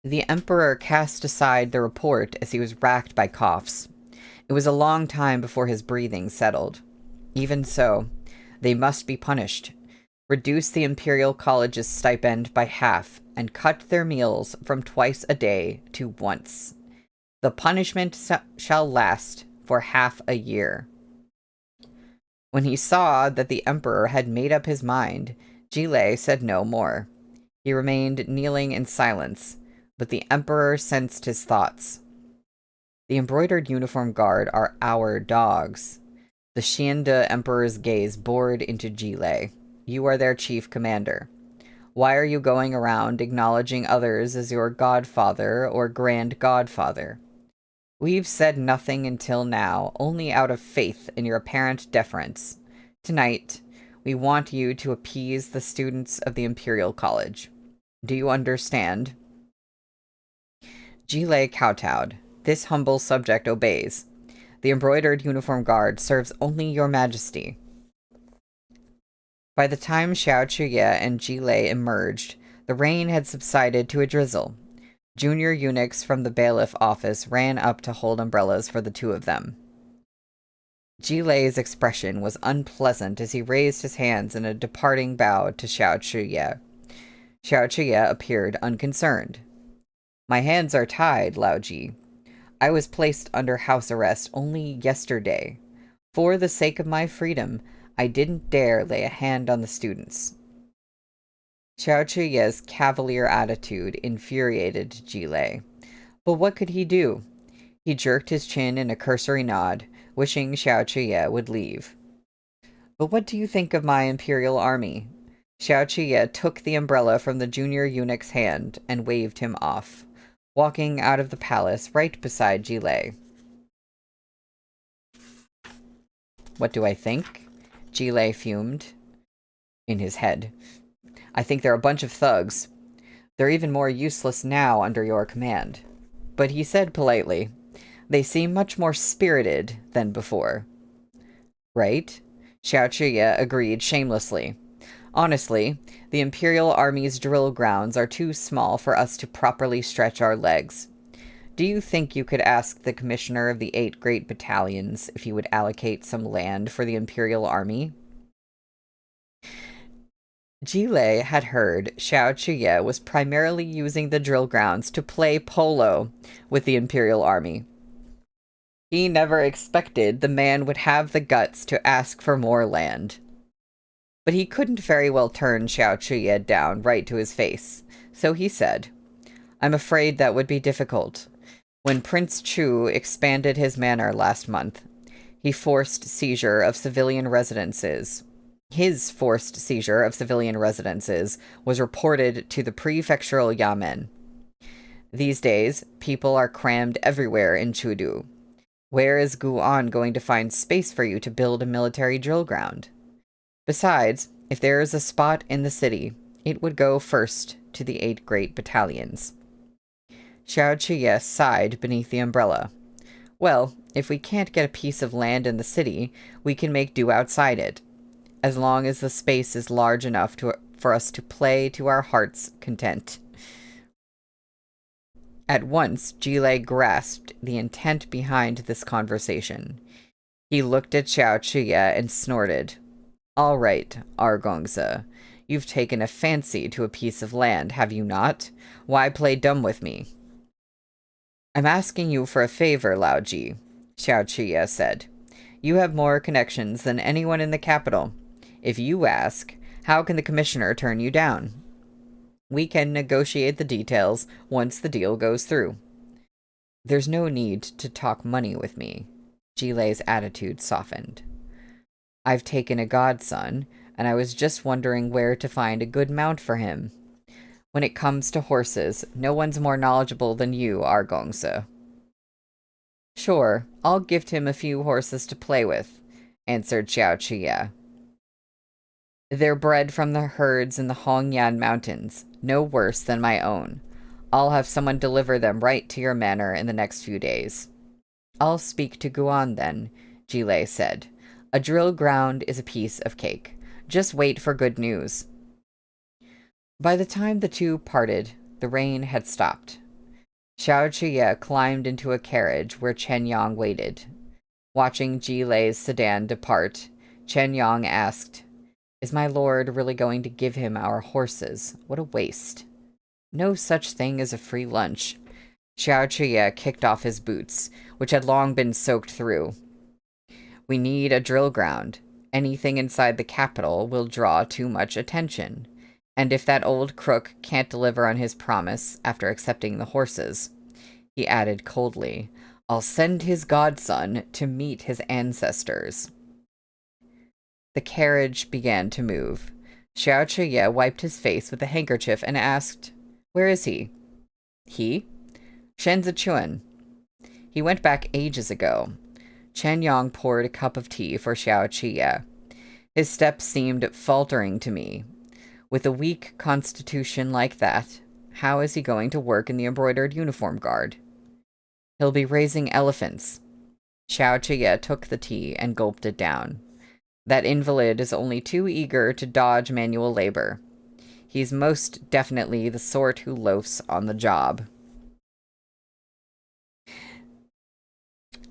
The Emperor cast aside the report as he was racked by coughs. It was a long time before his breathing settled. Even so, they must be punished. Reduce the Imperial College's stipend by half, and cut their meals from twice a day to once. The punishment shall last for half a year. When he saw that the Emperor had made up his mind, Jilei said no more. He remained kneeling in silence, but the Emperor sensed his thoughts. The embroidered uniform guard are our dogs. The Xiande Emperor's gaze bored into Jilei. You are their chief commander. Why are you going around acknowledging others as your godfather or grand godfather? We've said nothing until now, only out of faith in your apparent deference. Tonight, we want you to appease the students of the Imperial College. Do you understand? Jilei kowtowed. This humble subject obeys. The embroidered uniform guard serves only your Majesty. By the time Xiao Qiye and Jilei emerged, the rain had subsided to a drizzle. Junior eunuchs from the bailiff office ran up to hold umbrellas for the two of them. Jilei's expression was unpleasant as he raised his hands in a departing bow to Xiao Qiye. Xiao Qiye appeared unconcerned. My hands are tied, Laoji. I was placed under house arrest only yesterday. For the sake of my freedom, I didn't dare lay a hand on the students. Xiao Chuye's cavalier attitude infuriated Jilei. But what could he do? He jerked his chin in a cursory nod, wishing Xiao Chuye would leave. But what do you think of my imperial army? Xiao Chuye took the umbrella from the junior eunuch's hand and waved him off, walking out of the palace right beside Jilei. What do I think? Jilei fumed in his head. I think they're a bunch of thugs. They're even more useless now under your command. But he said politely, they seem much more spirited than before. Right? Xiao Chuye agreed shamelessly. Honestly, the Imperial Army's drill grounds are too small for us to properly stretch our legs. Do you think you could ask the commissioner of the 8 great battalions if he would allocate some land for the Imperial Army? Jilei had heard Xiao Chuye was primarily using the drill grounds to play polo with the Imperial Army. He never expected the man would have the guts to ask for more land. But he couldn't very well turn Xiao Chuye down right to his face, so he said, I'm afraid that would be difficult. When Prince Chu expanded his manor last month, he forced seizure of civilian residences. His forced seizure of civilian residences was reported to the prefectural yamen. These days, people are crammed everywhere in Chudu. Where is Guan going to find space for you to build a military drill ground? Besides, if there is a spot in the city, it would go first to the 8 great battalions. Xiao Chuye sighed beneath the umbrella. Well, if we can't get a piece of land in the city, we can make do outside it, as long as the space is large enough for us to play to our heart's content. At once, Jilei grasped the intent behind this conversation. He looked at Xiao Chuye and snorted. All right, Argongza. You've taken a fancy to a piece of land, have you not? Why play dumb with me? I'm asking you for a favor, Lao Ji, Xiao Chuye said. You have more connections than anyone in the capital. If you ask, how can the commissioner turn you down? We can negotiate the details once the deal goes through. There's no need to talk money with me. Jilei's attitude softened. I've taken a godson, and I was just wondering where to find a good mount for him. When it comes to horses, no one's more knowledgeable than you, Argongsa. Sure, I'll gift him a few horses to play with, answered Xiao Chuye. They're bred from the herds in the Hongyan Mountains, no worse than my own. I'll have someone deliver them right to your manor in the next few days. I'll speak to Guan then, Jilei said. A drill ground is a piece of cake. Just wait for good news. By the time the two parted, the rain had stopped. Xiao Chuye climbed into a carriage where Chen Yang waited. Watching Jilei's sedan depart, Chen Yang asked, Is my lord really going to give him our horses? What a waste. No such thing as a free lunch. Xiao Chuye kicked off his boots, which had long been soaked through. We need a drill ground. Anything inside the capital will draw too much attention. And if that old crook can't deliver on his promise after accepting the horses, he added coldly, I'll send his godson to meet his ancestors. The carriage began to move. Xiao Chuye wiped his face with a handkerchief and asked, Where is he? He? Shen Zichuan. He went back ages ago. Chen Yang poured a cup of tea for Xiao Chuye. His steps seemed faltering to me. With a weak constitution like that, how is he going to work in the embroidered uniform guard? He'll be raising elephants. Xiao Chuye took the tea and gulped it down. That invalid is only too eager to dodge manual labor. He's most definitely the sort who loafs on the job.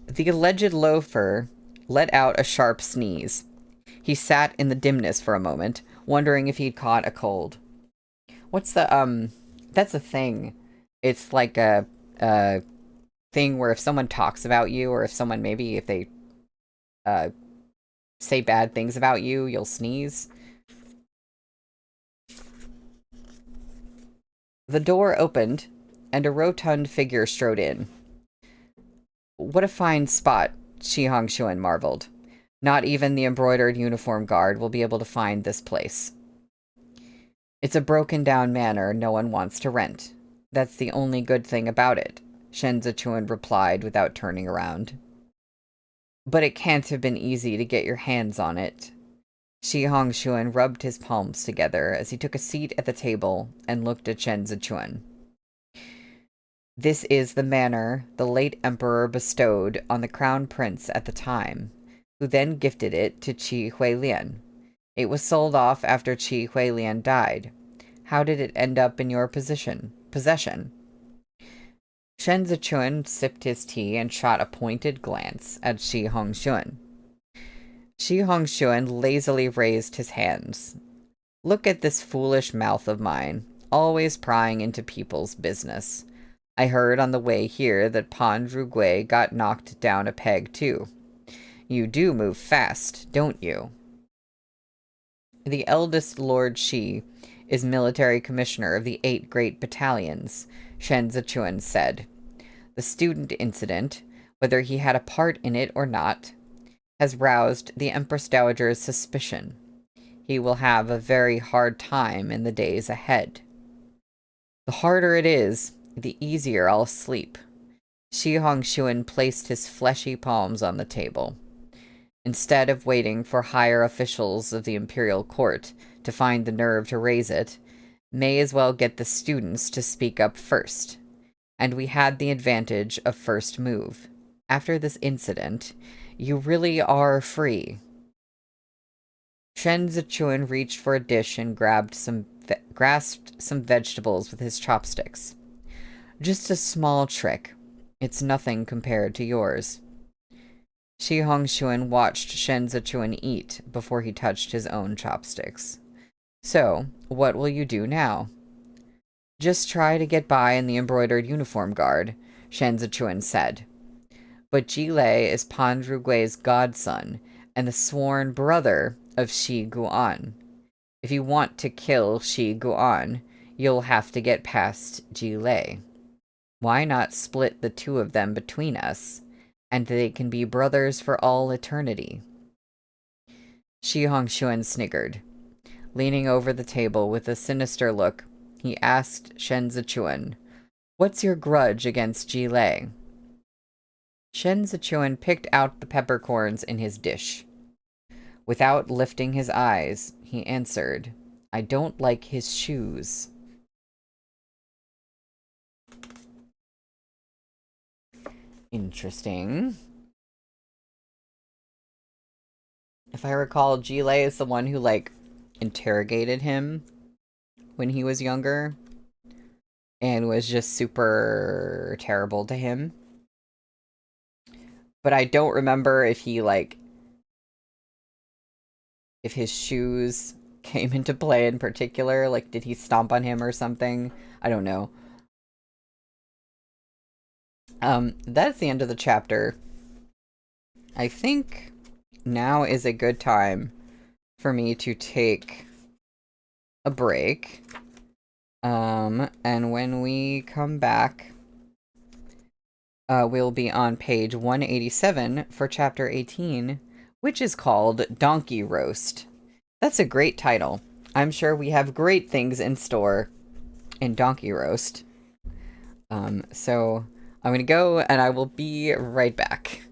The alleged loafer let out a sharp sneeze. He sat in the dimness for a moment, wondering if he'd caught a cold. What's the, that's a thing. It's like a thing where if someone talks about you, or if someone maybe, if they, say bad things about you, you'll sneeze. The door opened, and a rotund figure strode in. What a fine spot, Shi Hongshuan marveled. Not even the embroidered uniform guard will be able to find this place. It's a broken-down manor no one wants to rent. That's the only good thing about it, Shen Zichuan replied without turning around. But it can't have been easy to get your hands on it. Shi Hongshuan rubbed his palms together as he took a seat at the table and looked at Shen Zichuan. This is the manor the late emperor bestowed on the crown prince at the time, who then gifted it to Qi Huilian. It was sold off after Qi Huilian died. How did it end up in your possession? Shen Zichuan sipped his tea and shot a pointed glance at Shi Hongshuan. Shi Hongshuan lazily raised his hands. Look at this foolish mouth of mine, always prying into people's business. I heard on the way here that Pan Zhugui got knocked down a peg, too. You do move fast, don't you? The eldest Lord Shi is military commissioner of the 8 great battalions, Shen Zichuan said. The student incident, whether he had a part in it or not, has roused the Empress Dowager's suspicion. He will have a very hard time in the days ahead. The harder it is, the easier I'll sleep. Shi Hongshuan placed his fleshy palms on the table. Instead of waiting for higher officials of the imperial court to find the nerve to raise it, may as well get the students to speak up first. And we had the advantage of first move. After this incident, you really are free. Shen Zichuan reached for a dish and grasped some vegetables with his chopsticks. Just a small trick. It's nothing compared to yours. Shi Hongshuan watched Shen Zichuan eat before he touched his own chopsticks. So, what will you do now? Just try to get by in the embroidered uniform guard, Shen Zichuan said. But Ji Lei is Pan Zhugui's godson and the sworn brother of Shi Guan. If you want to kill Shi Guan, you'll have to get past Ji Lei. Why not split the two of them between us, and they can be brothers for all eternity? Shi Hongshuan sniggered. Leaning over the table with a sinister look, he asked Shen Zichuan, What's your grudge against Ji Lei? Shen Zichuan picked out the peppercorns in his dish. Without lifting his eyes, he answered, I don't like his shoes. Interesting. If I recall, Ji Lei is the one who, interrogated him when he was younger and was just super terrible to him. But I don't remember if he, if his shoes came into play in particular. Like, did he stomp on him or something? I don't know. That's the end of the chapter. I think now is a good time for me to take a break. And when we come back, we'll be on page 187 for chapter 18, which is called Donkey Roast. That's a great title. I'm sure we have great things in store in Donkey Roast. So I'm gonna go and I will be right back.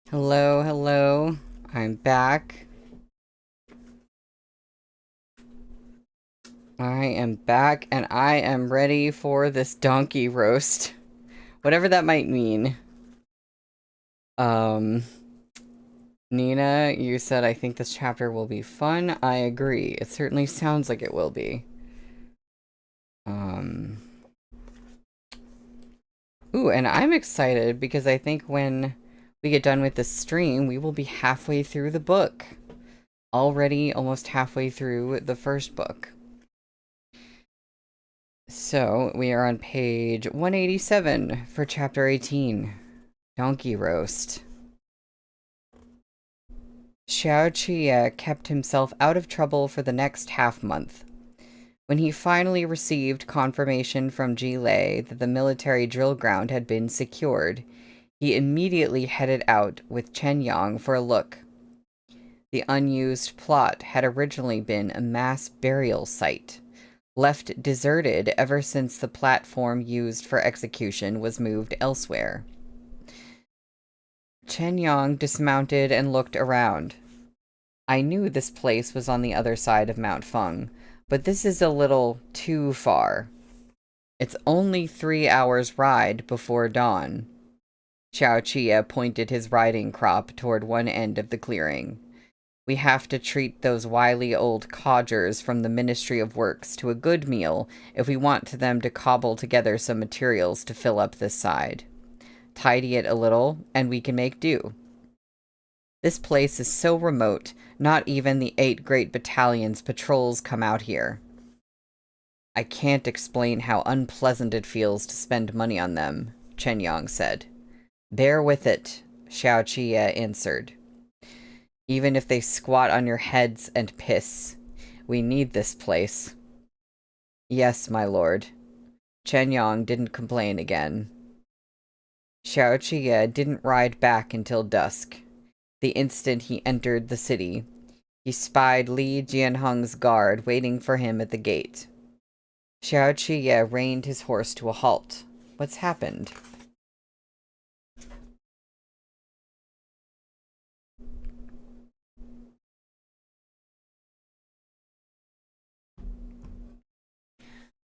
Hello, hello. I'm back. I am back, and I am ready for this donkey roast. Whatever that might mean. Nina, you said, I think this chapter will be fun. I agree. It certainly sounds like it will be. Ooh, and I'm excited because I think when we get done with this stream, we will be halfway through the book. Already almost halfway through the first book. So, we are on page 187 for chapter 18, Donkey Roast. Xiao Qie kept himself out of trouble for the next half-month. When he finally received confirmation from Ji Lei that the military drill ground had been secured, he immediately headed out with Chen Yang for a look. The unused plot had originally been a mass burial site, left deserted ever since the platform used for execution was moved elsewhere. Chen Yang dismounted and looked around. I knew this place was on the other side of Mount Feng, but this is a little too far. It's only 3 hours' ride before dawn. Xiao Qie pointed his riding crop toward one end of the clearing. We have to treat those wily old codgers from the Ministry of Works to a good meal if we want them to cobble together some materials to fill up this side. Tidy it a little, and we can make do. This place is so remote, not even the 8 great battalions' patrols come out here. I can't explain how unpleasant it feels to spend money on them, Chen Yang said. Bear with it, Xiao Qie answered. Even if they squat on your heads and piss, we need this place. Yes, my lord. Chen Yang didn't complain again. Xiao Qie didn't ride back until dusk. The instant he entered the city, he spied Li Jianheng's guard waiting for him at the gate. Xiao Qie reined his horse to a halt. What's happened?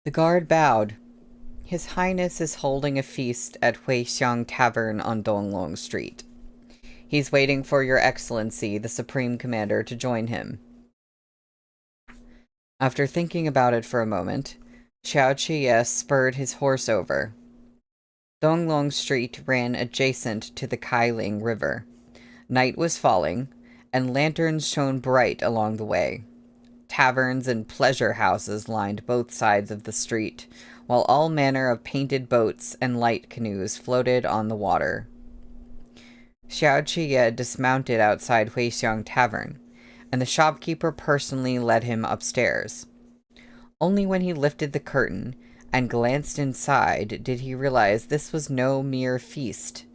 The guard bowed. His Highness is holding a feast at Huixiang Tavern on Donglong Street. He's waiting for Your Excellency, the Supreme Commander, to join him. After thinking about it for a moment, Xiao Qie spurred his horse over. Donglong Street ran adjacent to the Kailing River. Night was falling, and lanterns shone bright along the way. Taverns and pleasure houses lined both sides of the street, while all manner of painted boats and light canoes floated on the water. Xiao Qie dismounted outside Huixiang Tavern, and the shopkeeper personally led him upstairs. Only when he lifted the curtain and glanced inside did he realize this was no mere feast.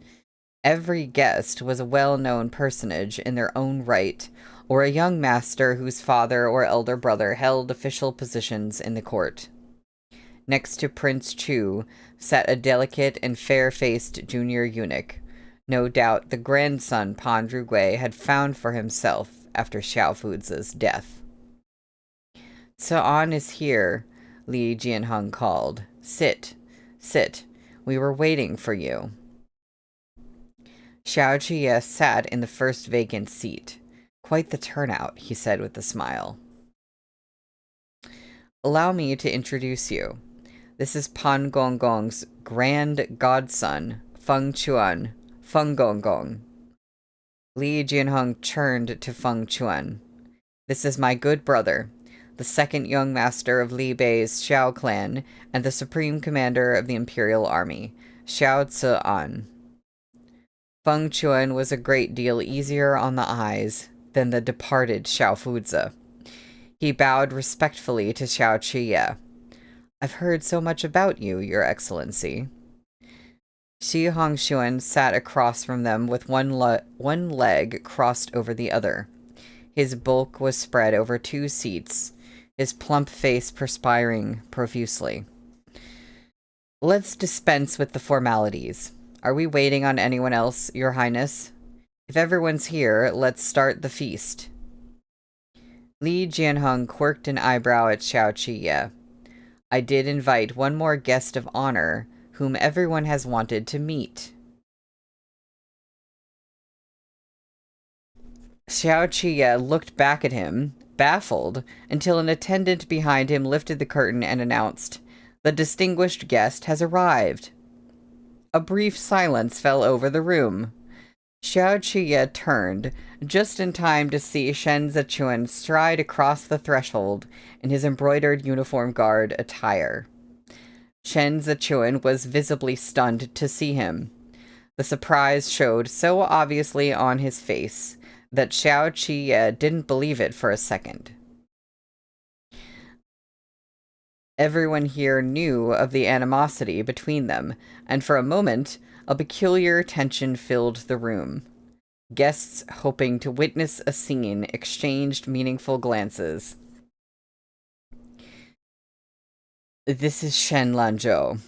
Every guest was a well-known personage in their own right, or a young master whose father or elder brother held official positions in the court. Next to Prince Chu sat a delicate and fair-faced junior eunuch, no doubt the grandson Pan Zhugui had found for himself after Xiao Fuzi's death. Sa'an is here, Li Jianheng called. Sit, sit, we were waiting for you. Xiao Qie sat in the first vacant seat. Quite the turnout, he said with a smile. Allow me to introduce you. This is Pan Gonggong's grand godson, Feng Chuan, Feng Gonggong. Li Jianheng turned to Feng Chuan. This is my good brother, the second young master of Li Bei's Xiao clan and the supreme commander of the imperial army, Xiao Zi'an. Feng Chuan was a great deal easier on the eyes than the departed Xiao Fuzi. He bowed respectfully to Xiao Qie. I've heard so much about you, Your Excellency. Xi Hongxuan sat across from them with one leg crossed over the other. His bulk was spread over 2 seats, his plump face perspiring profusely. Let's dispense with the formalities. Are we waiting on anyone else, Your Highness? If everyone's here, let's start the feast. Li Jianheng quirked an eyebrow at Xiao Qiye. I did invite one more guest of honor, whom everyone has wanted to meet. Xiao Qiye looked back at him, baffled, until an attendant behind him lifted the curtain and announced, "The distinguished guest has arrived." A brief silence fell over the room. Xiao Qiye turned, just in time to see Shen Zichuan stride across the threshold in his embroidered uniform guard attire. Shen Zichuan was visibly stunned to see him. The surprise showed so obviously on his face that Xiao Qiye didn't believe it for a second. Everyone here knew of the animosity between them, and for a moment, a peculiar tension filled the room. Guests hoping to witness a scene exchanged meaningful glances. This is Shen Lanzhou.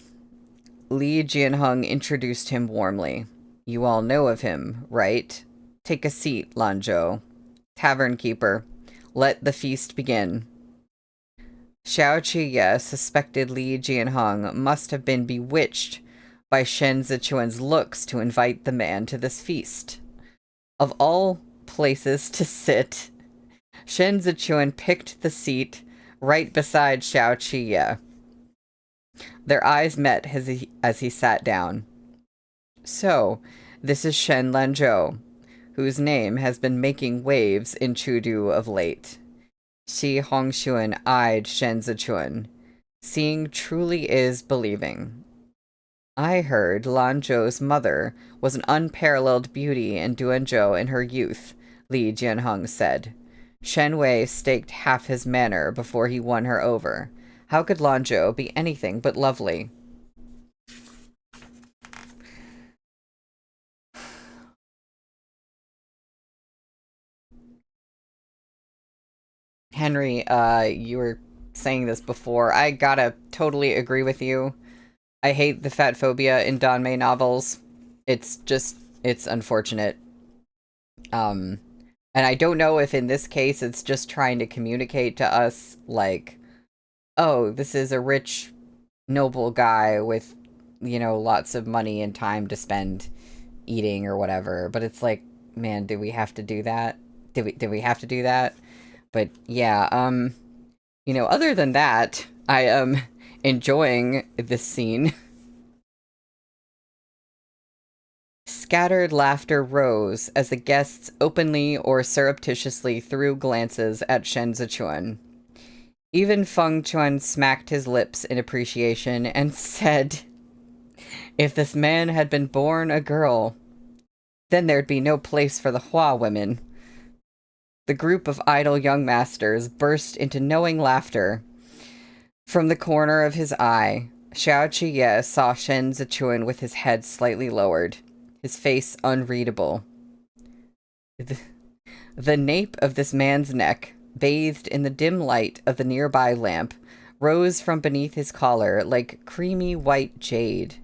Li Jianheng introduced him warmly. You all know of him, right? Take a seat, Lanzhou. Tavern keeper, let the feast begin. Xiao Qiye suspected Li Jianheng must have been bewitched by Shen Zichuan's looks to invite the man to this feast. Of all places to sit, Shen Zichuan picked the seat right beside Xiao Qiye. Their eyes met as he sat down. So, this is Shen Lanzhou, whose name has been making waves in Chudu of late. Xi Hongxuan eyed Shen Zichuan. Seeing truly is believing. I heard Lanzhou's mother was an unparalleled beauty in Duanzhou in her youth, Li Jianheng said. Shen Wei staked half his manor before he won her over. How could Lanzhou be anything but lovely? Henry, you were saying this before. I gotta totally agree with you. I hate the fat phobia in Danmei novels. It's unfortunate. And I don't know if in this case it's just trying to communicate to us, like, oh, this is a rich, noble guy with, lots of money and time to spend eating or whatever. But it's like, man, do we have to do that? Did we have to do that? But yeah, other than that, I am enjoying this scene. Scattered laughter rose as the guests openly or surreptitiously threw glances at Shen Zichuan. Even Feng Chuan smacked his lips in appreciation and said, if this man had been born a girl, then there'd be no place for the Hua women. The group of idle young masters burst into knowing laughter. From the corner of his eye, Xiao Qiye saw Shen Zichuan with his head slightly lowered, his face unreadable. The nape of this man's neck, bathed in the dim light of the nearby lamp, rose from beneath his collar like creamy white jade.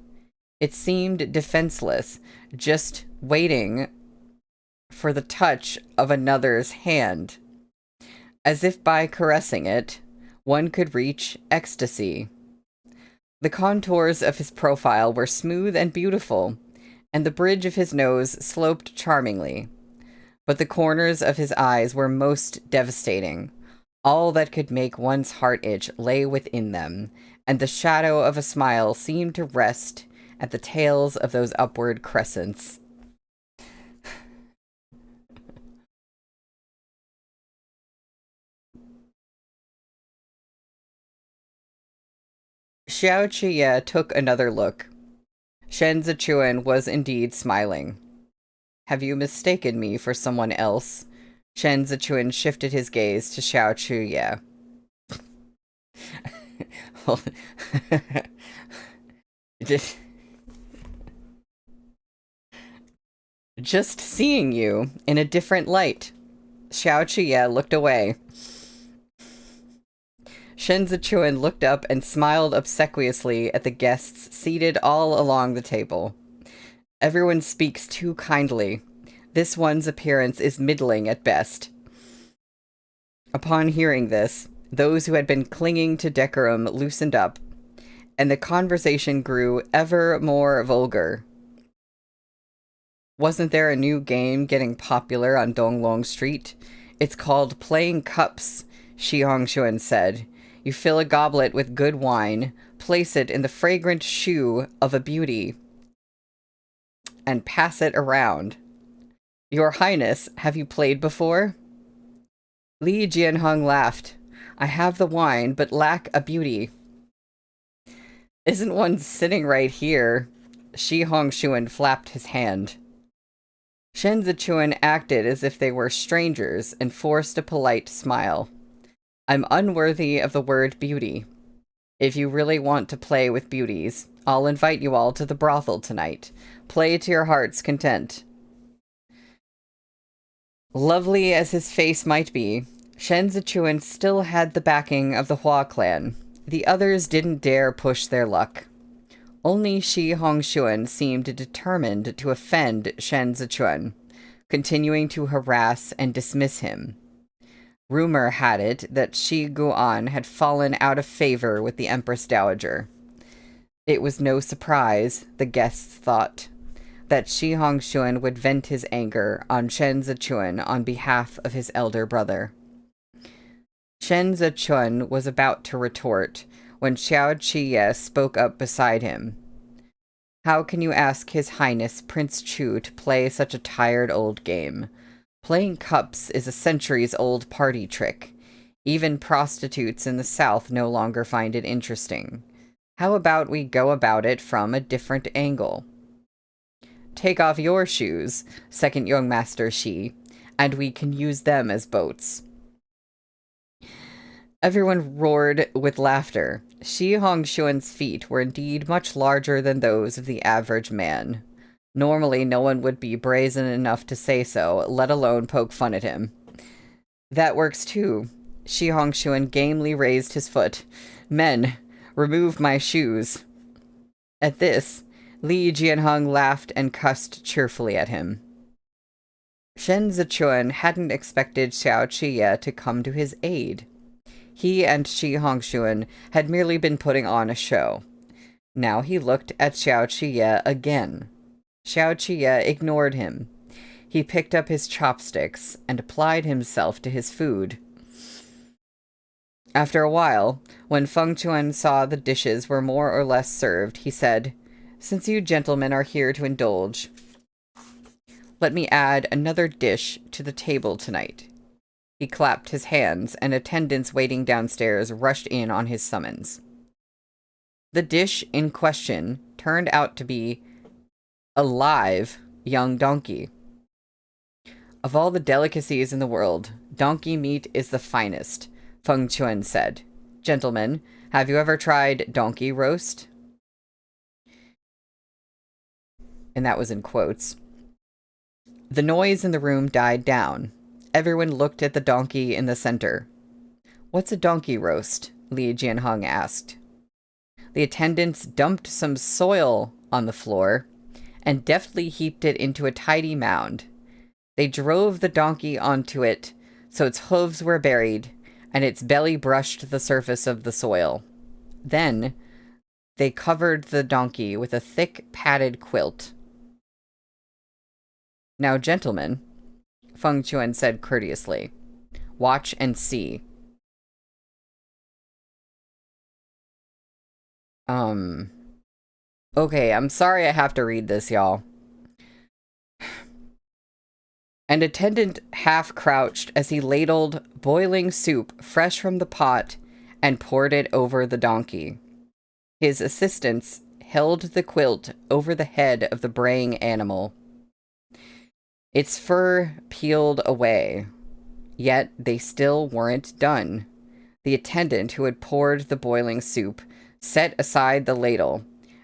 It seemed defenseless, just waiting for the touch of another's hand. As if by caressing it, one could reach ecstasy. The contours of his profile were smooth and beautiful, and the bridge of his nose sloped charmingly. But the corners of his eyes were most devastating. All that could make one's heart itch lay within them, and the shadow of a smile seemed to rest at the tails of those upward crescents. Xiao Qiye took another look. Shen Zichuan was indeed smiling. Have you mistaken me for someone else? Shen Zichuan shifted his gaze to Xiao Qiye. Just seeing you in a different light. Xiao Qiye looked away. Shen Zichuan looked up and smiled obsequiously at the guests seated all along the table. Everyone speaks too kindly. This one's appearance is middling at best. Upon hearing this, those who had been clinging to decorum loosened up, and the conversation grew ever more vulgar. Wasn't there a new game getting popular on Donglong Street? It's called Playing Cups, Shi Hongshuan said. You fill a goblet with good wine, place it in the fragrant shoe of a beauty, and pass it around. Your Highness, have you played before? Li Jianheng laughed. I have the wine, but lack a beauty. Isn't one sitting right here? Shi Hongshuan flapped his hand. Shen Zichuan acted as if they were strangers and forced a polite smile. I'm unworthy of the word beauty. If you really want to play with beauties, I'll invite you all to the brothel tonight. Play to your heart's content. Lovely as his face might be, Shen Zichuan still had the backing of the Hua clan. The others didn't dare push their luck. Only Shi Hongshuan seemed determined to offend Shen Zichuan, continuing to harass and dismiss him. Rumor had it that Shi Guan had fallen out of favor with the Empress Dowager. It was no surprise, the guests thought, that Shi Hongshuan would vent his anger on Shen Zichuan on behalf of his elder brother. Shen Zichuan was about to retort when Xiao Qiye spoke up beside him. How can you ask His Highness Prince Chu to play such a tired old game? Playing cups is a centuries-old party trick. Even prostitutes in the south no longer find it interesting. How about we go about it from a different angle? Take off your shoes, second young master Shi, and we can use them as boats. Everyone roared with laughter. Shi Hongshuan's feet were indeed much larger than those of the average man. Normally, no one would be brazen enough to say so, let alone poke fun at him. That works too. Shi Hongshuan gamely raised his foot. Men, remove my shoes. At this, Li Jianheng laughed and cussed cheerfully at him. Shen Zichuan hadn't expected Xiao Qiye to come to his aid. He and Shi Hongshuan had merely been putting on a show. Now he looked at Xiao Qiye again. Xiao Qiye ignored him. He picked up his chopsticks and applied himself to his food. After a while, when Feng Chuan saw the dishes were more or less served, he said, Since you gentlemen are here to indulge, let me add another dish to the table tonight. He clapped his hands, and attendants waiting downstairs rushed in on his summons. The dish in question turned out to be a live young donkey. Of all the delicacies in the world, donkey meat is the finest, Feng Chuan said. Gentlemen, have you ever tried donkey roast? And that was in quotes. The noise in the room died down. Everyone looked at the donkey in the center. What's a donkey roast? Li Jianheng asked. The attendants dumped some soil on the floor and deftly heaped it into a tidy mound. They drove the donkey onto it so its hooves were buried and its belly brushed the surface of the soil. Then, they covered the donkey with a thick padded quilt. Now, gentlemen, Feng Chuan said courteously, watch and see. Okay, I'm sorry I have to read this, y'all. An attendant half-crouched as he ladled boiling soup fresh from the pot and poured it over the donkey. His assistants held the quilt over the head of the braying animal. Its fur peeled away, yet they still weren't done. The attendant who had poured the boiling soup set aside the ladle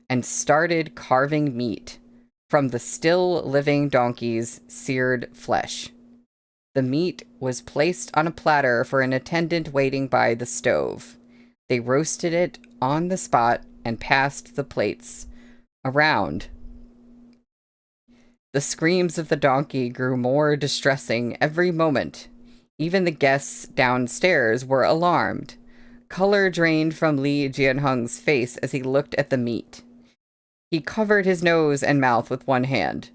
and started carving meat from the still living donkey's seared flesh. The meat was placed on a platter for an attendant waiting by the stove. They roasted it on the spot and passed the plates around. The screams of the donkey grew more distressing every moment. Even the guests downstairs were alarmed. Color drained from Li Jianheng's face as he looked at the meat. He covered his nose and mouth with one hand.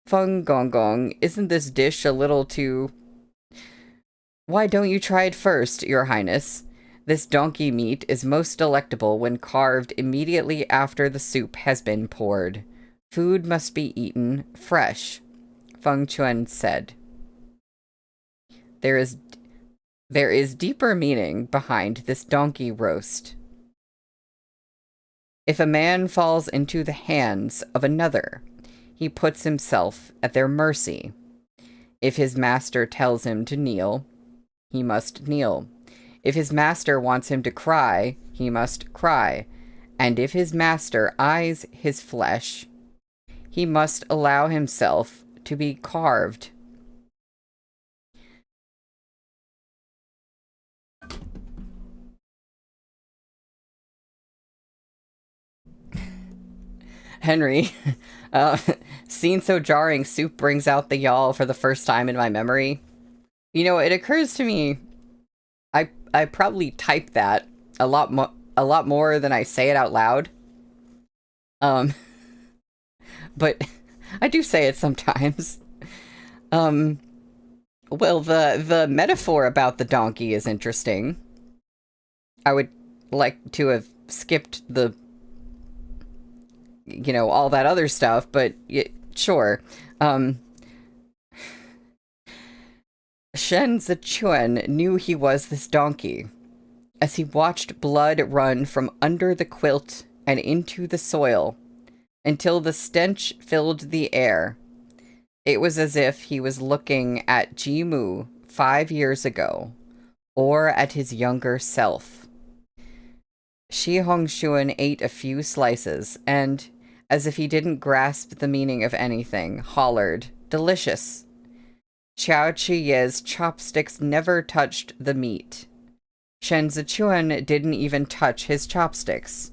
Feng Gonggong, isn't this dish a little too... Why don't you try it first, Your Highness? This donkey meat is most delectable when carved immediately after the soup has been poured. Food must be eaten fresh, Feng Chuan said. There is deeper meaning behind this donkey roast. If a man falls into the hands of another, he puts himself at their mercy. If his master tells him to kneel, he must kneel. If his master wants him to cry, he must cry. And if his master eyes his flesh, he must allow himself to be carved. Henry, scene so jarring, soup brings out the y'all for the first time in my memory. You know, it occurs to me, I probably type that a lot more than I say it out loud. But I do say it sometimes. Well, the metaphor about the donkey is interesting. I would like to have skipped the, you know, all that other stuff, but sure. Shen Zichuan knew he was this donkey. As he watched blood run from under the quilt and into the soil, until the stench filled the air, it was as if he was looking at Jimu 5 years ago, or at his younger self. Shi Hongshuan ate a few slices, and, as if he didn't grasp the meaning of anything, hollered, "Delicious!" Xiao Qiye's chopsticks never touched the meat. Shen Zichuan didn't even touch his chopsticks.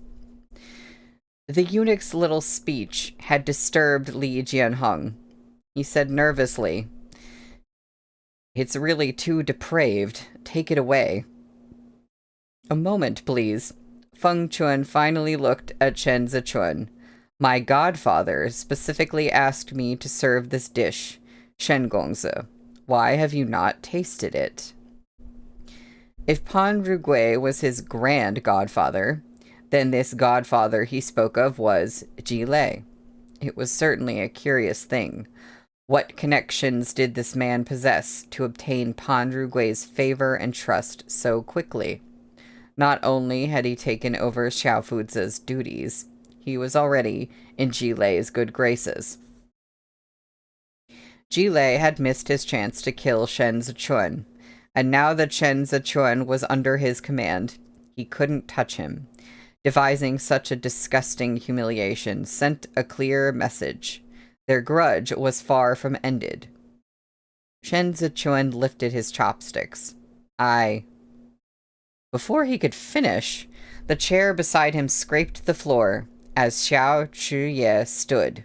The eunuch's little speech had disturbed Li Jianheng. He said nervously, "It's really too depraved. Take it away." "A moment, please." Feng Chuan finally looked at Shen Zichuan. "My godfather specifically asked me to serve this dish, Shen Gongzi. Why have you not tasted it?" If Pan Rugui was his grand godfather, then this godfather he spoke of was Ji Lei. It was certainly a curious thing. What connections did this man possess to obtain Pan Rugui's favor and trust so quickly? Not only had he taken over Xiao Fuzi's duties, he was already in Ji Lei's good graces. Ji Lei had missed his chance to kill Shen Zichuan, and now that Shen Zichuan was under his command, he couldn't touch him. Devising such a disgusting humiliation sent a clear message. Their grudge was far from ended. Shen Zichuan lifted his chopsticks. Before he could finish, the chair beside him scraped the floor as Xiao Chuye stood.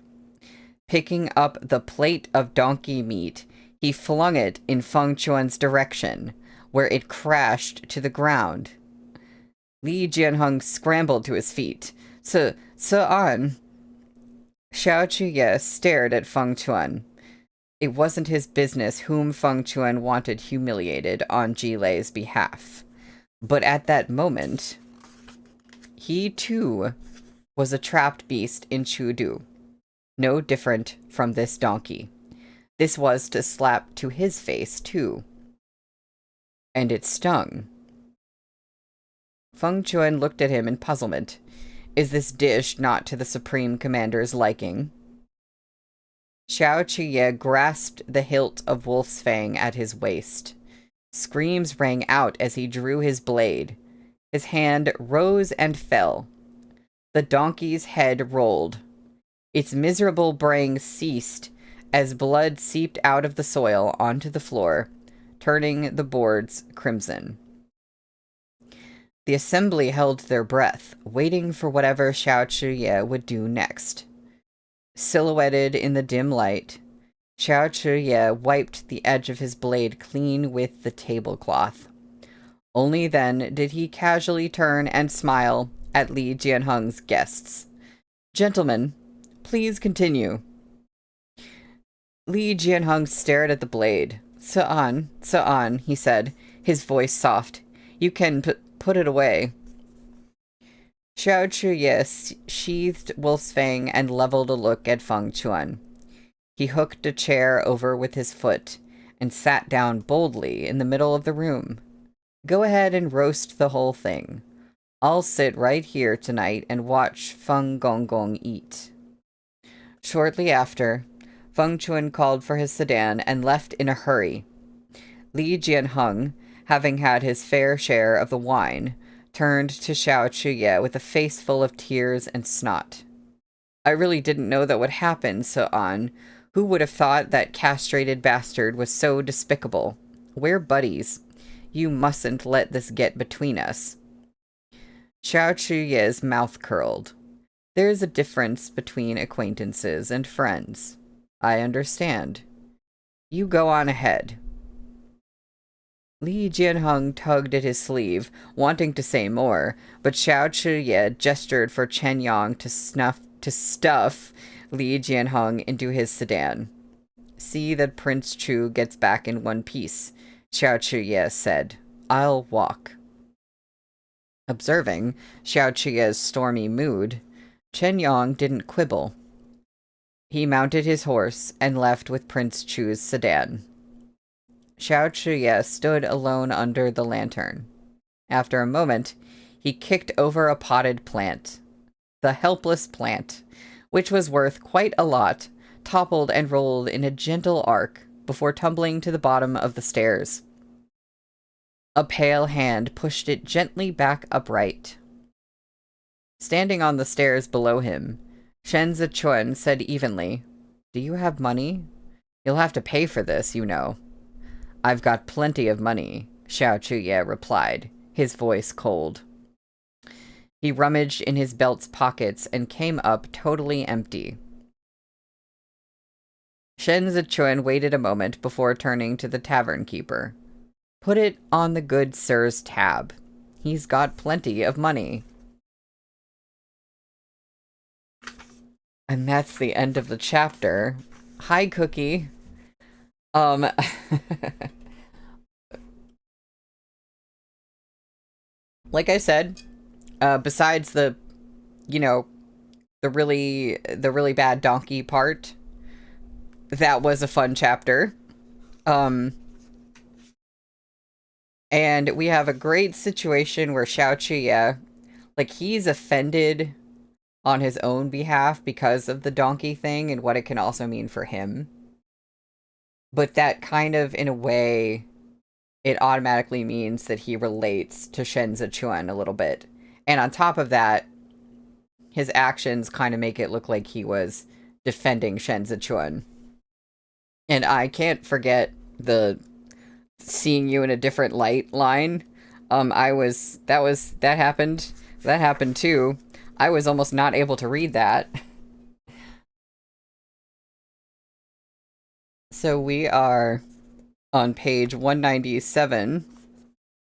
Picking up the plate of donkey meat, he flung it in Feng Chuan's direction, where it crashed to the ground. Li Jianheng scrambled to his feet. "Ce Xiao Chuye stared at Feng Chuan. It wasn't his business whom Feng Chuan wanted humiliated on Ji Lei's behalf. But at that moment, he too was a trapped beast in Chudu. No different from this donkey. This was to slap to his face, too. And it stung. Feng Chuan looked at him in puzzlement. Is this dish not to the Supreme Commander's liking? Xiao Qiye grasped the hilt of Wolf's Fang at his waist. Screams rang out as he drew his blade. His hand rose and fell. The donkey's head rolled. Its miserable braying ceased as blood seeped out of the soil onto the floor, turning the boards crimson. The assembly held their breath, waiting for whatever Xiao Chuye would do next. Silhouetted in the dim light, Xiao Chuye wiped the edge of his blade clean with the tablecloth. Only then did he casually turn and smile at Li Jianheng's guests. "Gentlemen, please continue." Li Jianheng stared at the blade. "Sa'an," he said, his voice soft. "You can put it away." Xiao Chuye sheathed Wolf's Fang and leveled a look at Feng Chuan. He hooked a chair over with his foot and sat down boldly in the middle of the room. "Go ahead and roast the whole thing. I'll sit right here tonight and watch Feng Gonggong eat." Shortly after, Feng Chuan called for his sedan and left in a hurry. Li Jianheng, having had his fair share of the wine, turned to Xiao Chuye with a face full of tears and snot. "I really didn't know that would happen, So-an. Who would have thought that castrated bastard was so despicable? We're buddies. You mustn't let this get between us." Xiao Chuye's mouth curled. "There's a difference between acquaintances and friends. I understand. You go on ahead." Li Jianheng tugged at his sleeve, wanting to say more, but Xiao Chuye gestured for Chen Yang to stuff Li Jianheng into his sedan. "See that Prince Chu gets back in one piece," Xiao Chuye said. "I'll walk." Observing Xiao Chuye's stormy mood, Chen Yang didn't quibble. He mounted his horse and left with Prince Chu's sedan. Xiao Chuye stood alone under the lantern. After a moment, he kicked over a potted plant. The helpless plant, which was worth quite a lot, toppled and rolled in a gentle arc before tumbling to the bottom of the stairs. A pale hand pushed it gently back upright. Standing on the stairs below him, Shen Zichuan said evenly, "Do you have money? You'll have to pay for this, you know." "I've got plenty of money," Xiao Chuye replied, his voice cold. He rummaged in his belt's pockets and came up totally empty. Shen Zichuan waited a moment before turning to the tavern keeper. "Put it on the good sir's tab. He's got plenty of money." And that's the end of the chapter. Hi, Cookie. Like I said, besides the, the really bad donkey part, that was a fun chapter. And we have a great situation where Xiao Chuye, he's offended on his own behalf because of the donkey thing and what it can also mean for him. But that kind of, in a way, it automatically means that he relates to Shen Zichuan a little bit. And on top of that, his actions kind of make it look like he was defending Shen Zichuan. And I can't forget the seeing you in a different light line. That happened too. I was almost not able to read that. So we are on page 197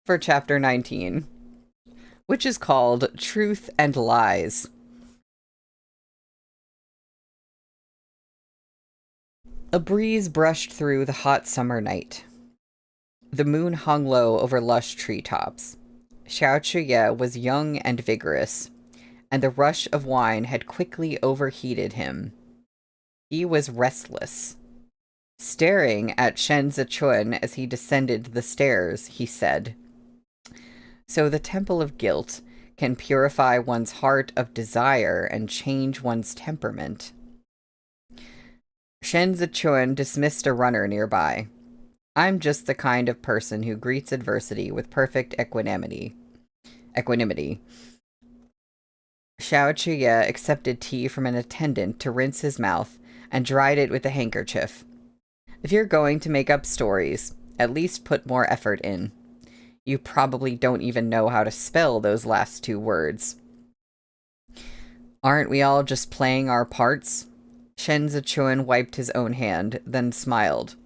for chapter 19, which is called Truth and Lies. A breeze brushed through the hot summer night. The moon hung low over lush treetops. Xiao Chuye was young and vigorous, and the rush of wine had quickly overheated him. He was restless. Staring at Shen Zichuan as he descended the stairs, he said, "So the temple of guilt can purify one's heart of desire and change one's temperament." Shen Zichuan dismissed a runner nearby. "I'm just the kind of person who greets adversity with perfect equanimity. Xiao Chuye accepted tea from an attendant to rinse his mouth and dried it with a handkerchief. "If you're going to make up stories, at least put more effort in. You probably don't even know how to spell those last two words." "Aren't we all just playing our parts?" Shen Zichuan wiped his own hand, then smiled.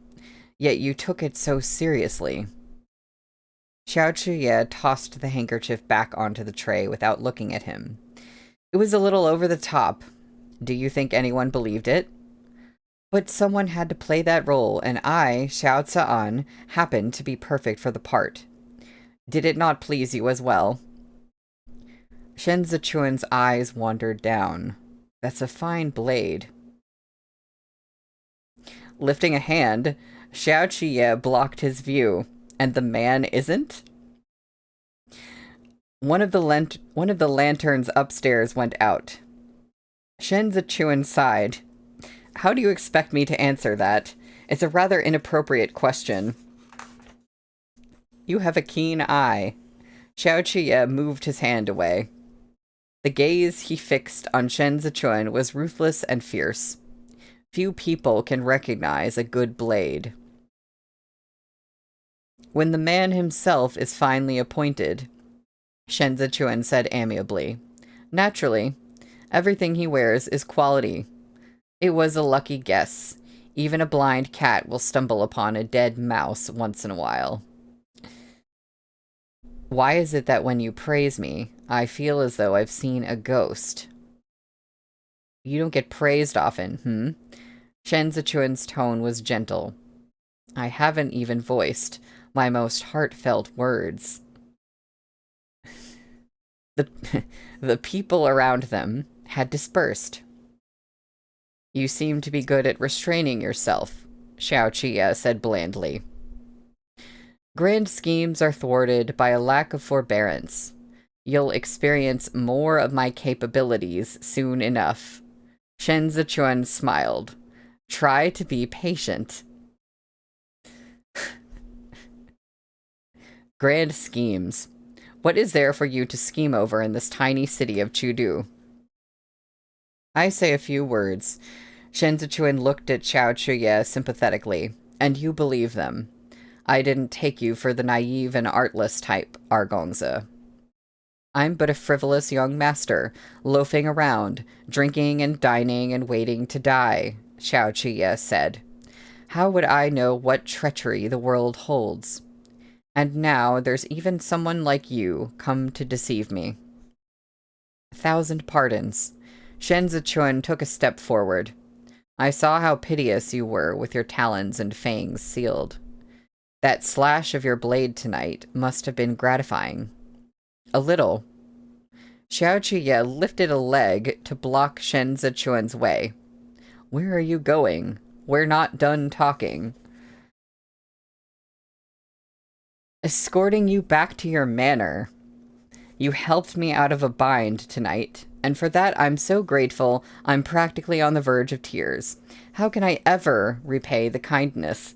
Yet you took it so seriously. Xiao Chuye tossed the handkerchief back onto the tray without looking at him. It was a little over the top. Do you think anyone believed it? But someone had to play that role, and I, Xiao Zaan, happened to be perfect for the part. Did it not please you as well? Shen Zichuan's eyes wandered down. That's a fine blade. Lifting a hand, Xiao Chuye blocked his view. And the man isn't? One of the lanterns upstairs went out. Shen Zichuan sighed. How do you expect me to answer that? It's a rather inappropriate question. You have a keen eye. Xiao Chuye moved his hand away. The gaze he fixed on Shen Zichuan was ruthless and fierce. Few people can recognize a good blade. When the man himself is finally appointed, Shen Zichuan said amiably, naturally, everything he wears is quality. It was a lucky guess. Even a blind cat will stumble upon a dead mouse once in a while. Why is it that when you praise me, I feel as though I've seen a ghost? You don't get praised often, Shen Zichuan's tone was gentle. I haven't even voiced my most heartfelt words. The people around them had dispersed. You seem to be good at restraining yourself, Xiao Chuye said blandly. Grand schemes are thwarted by a lack of forbearance. You'll experience more of my capabilities soon enough. Shen Zichuan smiled. Try to be patient. Grand schemes. What is there for you to scheme over in this tiny city of Chudu? I say a few words. Shen Zichuan looked at Xiao Chuye sympathetically, and you believe them. I didn't take you for the naive and artless type, Argongza. I'm but a frivolous young master, loafing around, drinking and dining and waiting to die, Xiao Chuye said. How would I know what treachery the world holds? And now there's even someone like you come to deceive me. 1,000 pardons. Shen Zichuan took a step forward. I saw how piteous you were with your talons and fangs sealed. That slash of your blade tonight must have been gratifying. A little. Xiao Chuye lifted a leg to block Shen Zichuan's way. Where are you going? We're not done talking. Escorting you back to your manor. You helped me out of a bind tonight, and for that I'm so grateful I'm practically on the verge of tears. How can I ever repay the kindness?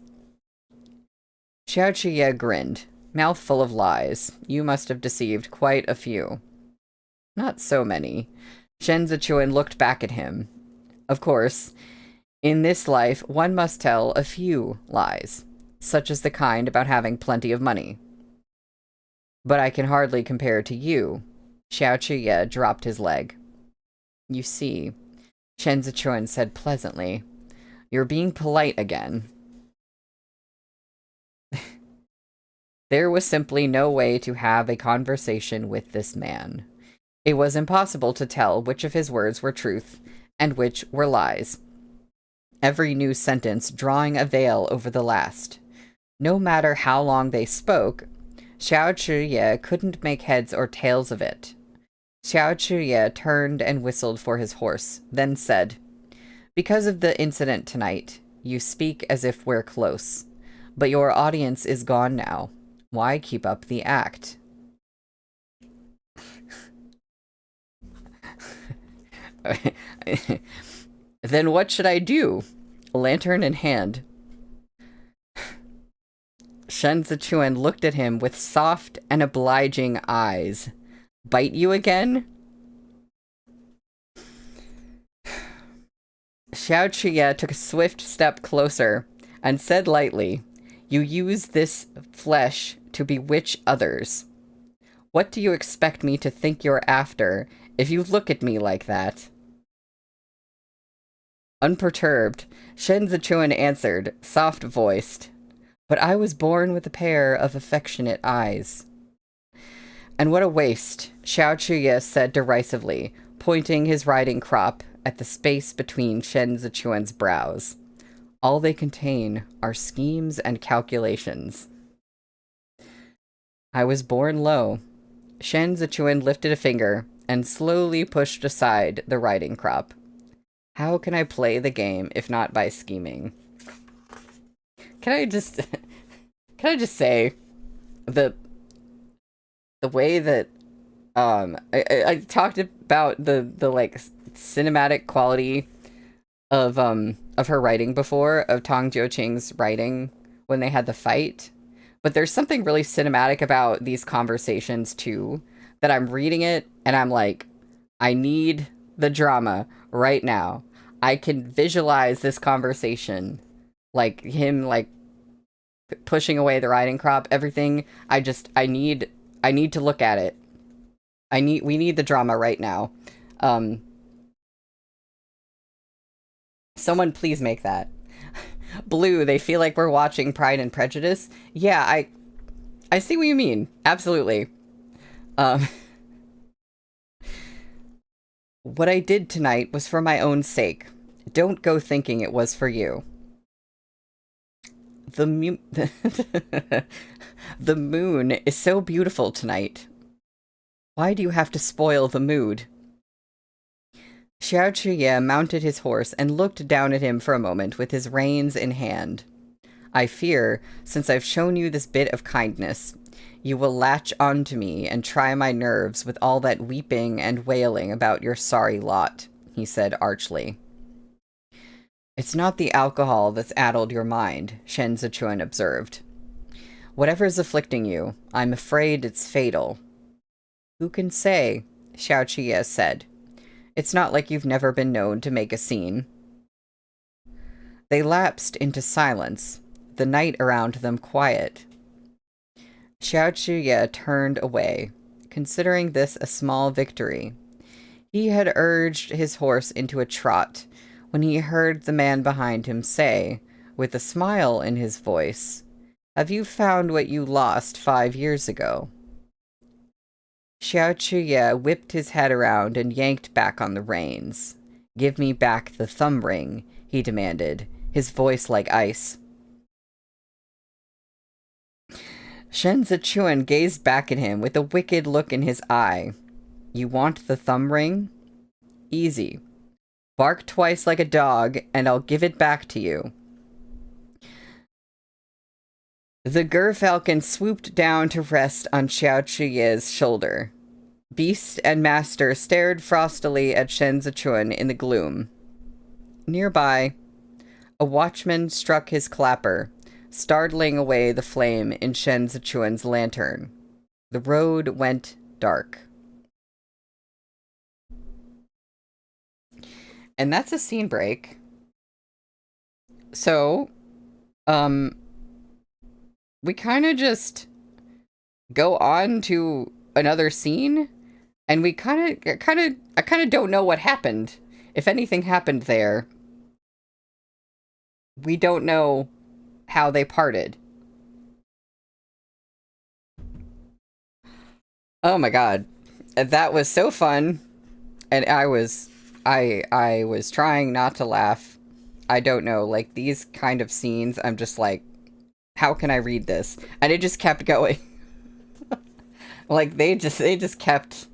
Xiao Chuye grinned, mouth full of lies. You must have deceived quite a few. Not so many. Shen Zichuan looked back at him. Of course, in this life one must tell a few lies, such as the kind about having plenty of money. But I can hardly compare to you. Xiao Chuye dropped his leg. You see, Shen Zichuan said pleasantly, you're being polite again. There was simply no way to have a conversation with this man. It was impossible to tell which of his words were truth and which were lies. Every new sentence drawing a veil over the last. No matter how long they spoke, Xiao Chuye couldn't make heads or tails of it. Xiao Chuye turned and whistled for his horse, then said, Because of the incident tonight, you speak as if we're close. But your audience is gone now. Why keep up the act? Then what should I do? Lantern in hand. Shen Zichuan looked at him with soft and obliging eyes. Bite you again? Xiao Chuye took a swift step closer and said lightly, You use this flesh to bewitch others. What do you expect me to think you're after if you look at me like that? Unperturbed, Shen Zichuan answered, soft-voiced, "But I was born with a pair of affectionate eyes." "And what a waste," Xiao Chuye said derisively, pointing his riding crop at the space between Shen Zichuan's brows. "All they contain are schemes and calculations." "I was born low." Shen Zichuan lifted a finger and slowly pushed aside the riding crop. "How can I play the game if not by scheming?" Can I just say the way that I talked about the like cinematic quality of her writing before, of Tong Jiuqing's writing when they had the fight. But there's something really cinematic about these conversations too, that I'm reading it and I'm like, I need the drama right now. I can visualize this conversation, like him like pushing away the riding crop, everything. I need to look at it. We need the drama right now. Someone please make that. Blue, they feel like we're watching Pride and Prejudice. Yeah, I see what you mean. Absolutely. What I did tonight was for my own sake. Don't go thinking it was for you. The moon is so beautiful tonight. Why do you have to spoil the mood? Xiao Chuye mounted his horse and looked down at him for a moment with his reins in hand. I fear, since I've shown you this bit of kindness, you will latch on to me and try my nerves with all that weeping and wailing about your sorry lot, he said archly. It's not the alcohol that's addled your mind, Shen Zichuan observed. Whatever's afflicting you, I'm afraid it's fatal. Who can say? Xiao Chuye said. It's not like you've never been known to make a scene. They lapsed into silence, the night around them quiet. Xiao Chuye turned away, considering this a small victory. He had urged his horse into a trot when he heard the man behind him say, with a smile in his voice, "Have you found what you lost 5 years ago?" Xiao Chuye whipped his head around and yanked back on the reins. "Give me back the thumb ring," he demanded, his voice like ice. Shen Zichuan gazed back at him with a wicked look in his eye. You want the thumb ring? Easy. Bark twice like a dog, and I'll give it back to you. The gerfalcon swooped down to rest on Xiao Chuye's shoulder. Beast and master stared frostily at Shen Zichuan in the gloom. Nearby, a watchman struck his clapper, startling away the flame in Shen Zichuan's lantern. The road went dark. And that's a scene break. So, we kind of just go on to another scene, and I kind of don't know what happened. If anything happened there, we don't know how they parted. Oh my god, that was so fun, and I was trying not to laugh. I don't know, like these kind of scenes, I'm just like, how can I read this? And it just kept going. Like they just kept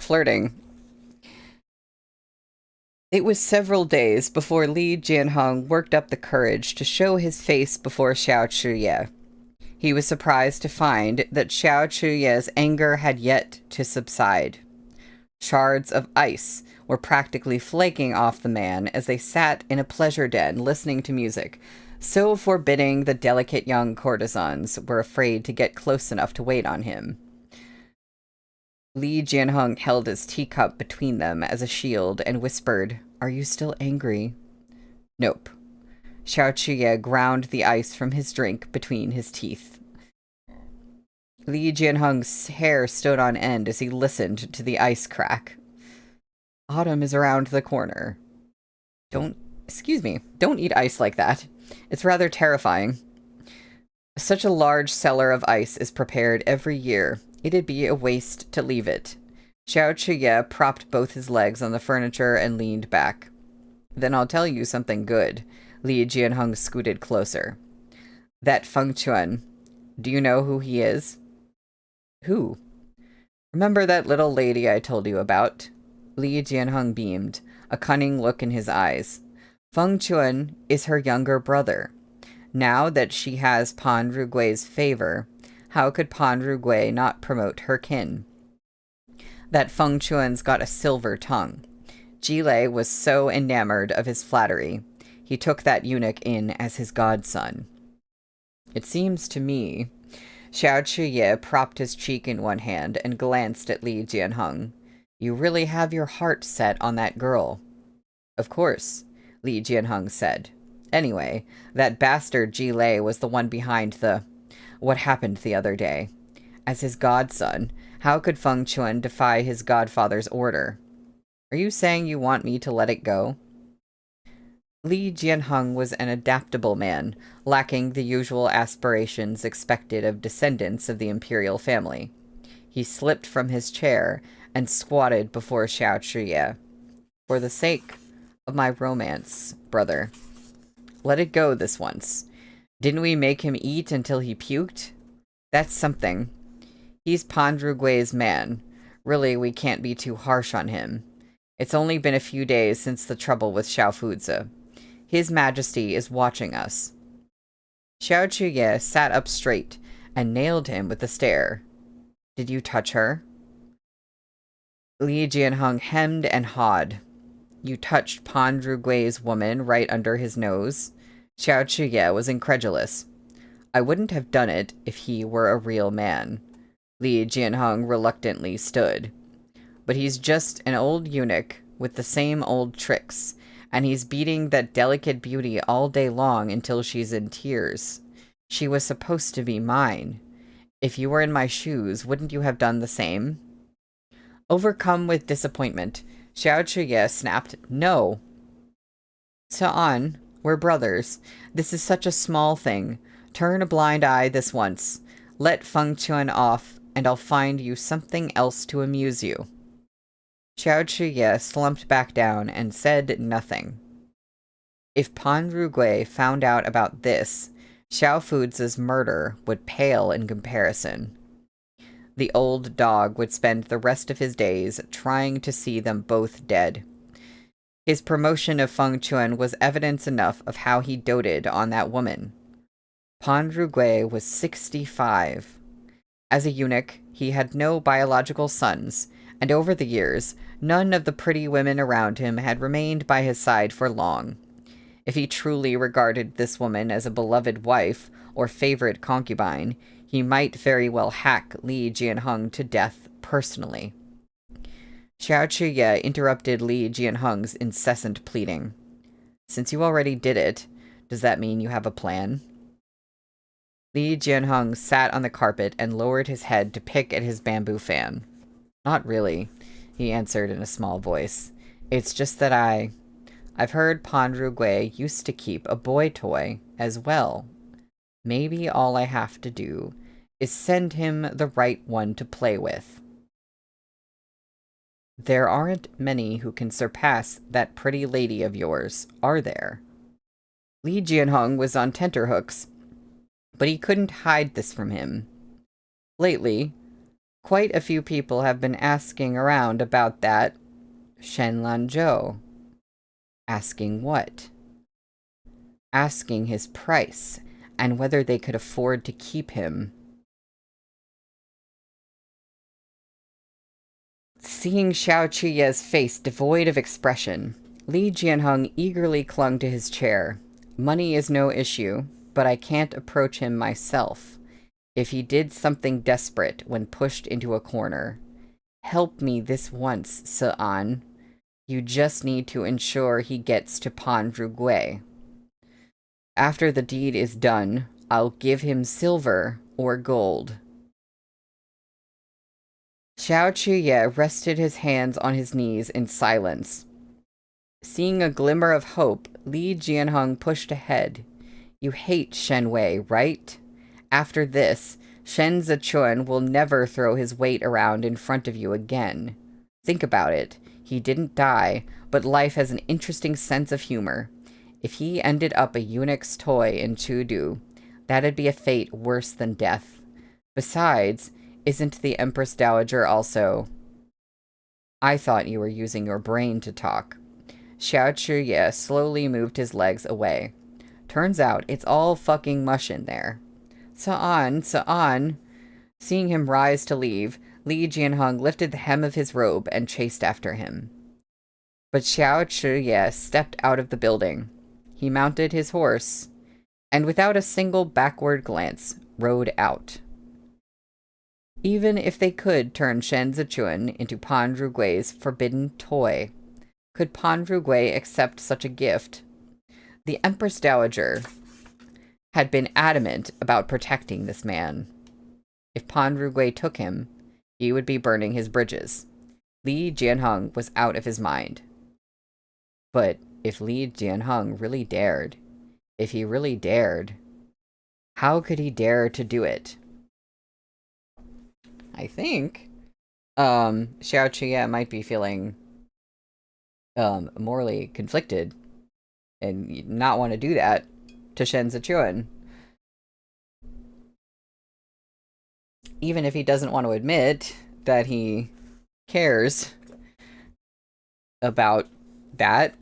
flirting. It was several days before Li Jianheng worked up the courage to show his face before Xiao Chuye. He was surprised to find that Xiao Chuye's anger had yet to subside. Shards of ice were practically flaking off the man as they sat in a pleasure den listening to music, so forbidding the delicate young courtesans were afraid to get close enough to wait on him. Li Jianheng held his teacup between them as a shield and whispered, "Are you still angry?" "Nope." Xiao Chuye ground the ice from his drink between his teeth. Li Jianheng's hair stood on end as he listened to the ice crack. Autumn is around the corner. Don't Excuse me, don't eat ice like that. It's rather terrifying. Such a large cellar of ice is prepared every year. It'd be a waste to leave it. Xiao Chuye propped both his legs on the furniture and leaned back. Then I'll tell you something good. Li Jianheng scooted closer. That Feng Chuan, do you know who he is? Who? Remember that little lady I told you about? Li Jianheng beamed, a cunning look in his eyes. Feng Chuan is her younger brother. Now that she has Pan Rugui's favor, how could Pan Rugui not promote her kin? That Feng Chuan's got a silver tongue. Jile was so enamored of his flattery, he took that eunuch in as his godson. It seems to me... Xiao Chuye propped his cheek in one hand and glanced at Li Jianheng. You really have your heart set on that girl. Of course, Li Jianheng said. Anyway, that bastard Jile was the one behind what happened the other day. As his godson, how could Feng Chuan defy his godfather's order? Are you saying you want me to let it go? Li Jianheng was an adaptable man, lacking the usual aspirations expected of descendants of the imperial family. He slipped from his chair and squatted before Xiao Chuye. For the sake of my romance, brother, let it go this once. Didn't we make him eat until he puked? That's something. He's Pan Rugui's man. Really, we can't be too harsh on him. It's only been a few days since the trouble with Xiao Fuzi. His Majesty is watching us. Xiao Chuye sat up straight and nailed him with a stare. Did you touch her? Li Jianheng hemmed and hawed. You touched Pan Rugui's woman right under his nose? Xiao Chuye was incredulous. I wouldn't have done it if he were a real man. Li Jianheng reluctantly stood. But he's just an old eunuch with the same old tricks, and he's beating that delicate beauty all day long until she's in tears. She was supposed to be mine. If you were in my shoes, wouldn't you have done the same? Overcome with disappointment, Xiao Chuye snapped, No! Sa'an, we're brothers. This is such a small thing. Turn a blind eye this once. Let Feng Chuan off, and I'll find you something else to amuse you. Xiao Chuye slumped back down and said nothing. If Pan Rugui found out about this, Xiao Fuzi's murder would pale in comparison. The old dog would spend the rest of his days trying to see them both dead. His promotion of Feng Chuan was evidence enough of how he doted on that woman. Pan Rugui was 65. As a eunuch, he had no biological sons, and over the years, none of the pretty women around him had remained by his side for long. If he truly regarded this woman as a beloved wife or favorite concubine, he might very well hack Li Jianheng to death personally. Xiao Chuye interrupted Li Jianheng's incessant pleading. Since you already did it, does that mean you have a plan? Li Jianheng sat on the carpet and lowered his head to pick at his bamboo fan. Not really, he answered in a small voice. It's just that I've heard Pan Rugui used to keep a boy toy as well. Maybe all I have to do is send him the right one to play with. There aren't many who can surpass that pretty lady of yours, are there? Li Jianheng was on tenterhooks, but he couldn't hide this from him. Lately, quite a few people have been asking around about that Shen Lanzhou. Asking what? Asking his price, and whether they could afford to keep him. Seeing Xiao Chuye's face devoid of expression, Li Jianheng eagerly clung to his chair. Money is no issue, but I can't approach him myself. If he did something desperate when pushed into a corner. Help me this once, Sa'an. You just need to ensure he gets to Pan Rugui. After the deed is done, I'll give him silver or gold. Xiao Chuye rested his hands on his knees in silence. Seeing a glimmer of hope, Li Jianheng pushed ahead. You hate Shen Wei, right? After this, Shen Zichuan will never throw his weight around in front of you again. Think about it. He didn't die, but life has an interesting sense of humor. If he ended up a eunuch's toy in Chudu, that'd be a fate worse than death. Besides, isn't the Empress Dowager also... I thought you were using your brain to talk. Xiao Chuye slowly moved his legs away. Turns out it's all fucking mush in there. Sa'an, Sa'an. Seeing him rise to leave, Li Jianheng lifted the hem of his robe and chased after him. But Xiao Chuye stepped out of the building. He mounted his horse, and without a single backward glance, rode out. Even if they could turn Shen Zichuan into Pan Rugui's forbidden toy, could Pan Rugui accept such a gift? The Empress Dowager had been adamant about protecting this man. If Pan Rugui took him, he would be burning his bridges. Li Jianheng was out of his mind. But if Li Jianheng really dared, if he really dared, how could he dare to do it? I think Xiao Chuye might be feeling morally conflicted and not want to do that to Shen Zichuan. Even if he doesn't want to admit that he cares about that.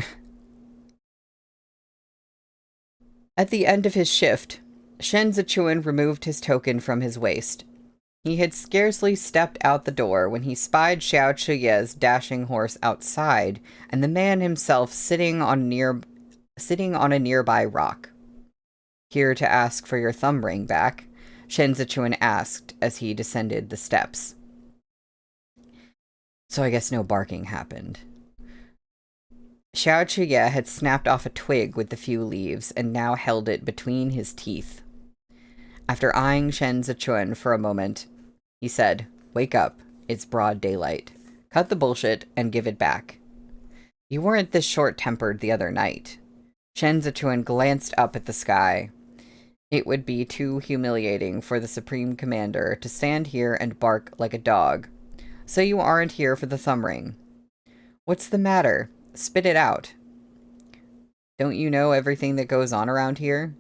At the end of his shift, Shen Zichuan removed his token from his waist. He had scarcely stepped out the door when he spied Xiao Chuye's dashing horse outside, and the man himself sitting on a nearby rock. Here to ask for your thumb ring back, Shen Zichuan asked as he descended the steps. So I guess no barking happened. Xiao Chuye had snapped off a twig with the few leaves and now held it between his teeth. After eyeing Shen Zichuan for a moment, he said, "Wake up. It's broad daylight. Cut the bullshit and give it back. You weren't this short-tempered the other night." Shen Zichuan glanced up at the sky. It would be too humiliating for the Supreme Commander to stand here and bark like a dog. So you aren't here for the thumb ring. What's the matter? Spit it out. Don't you know everything that goes on around here?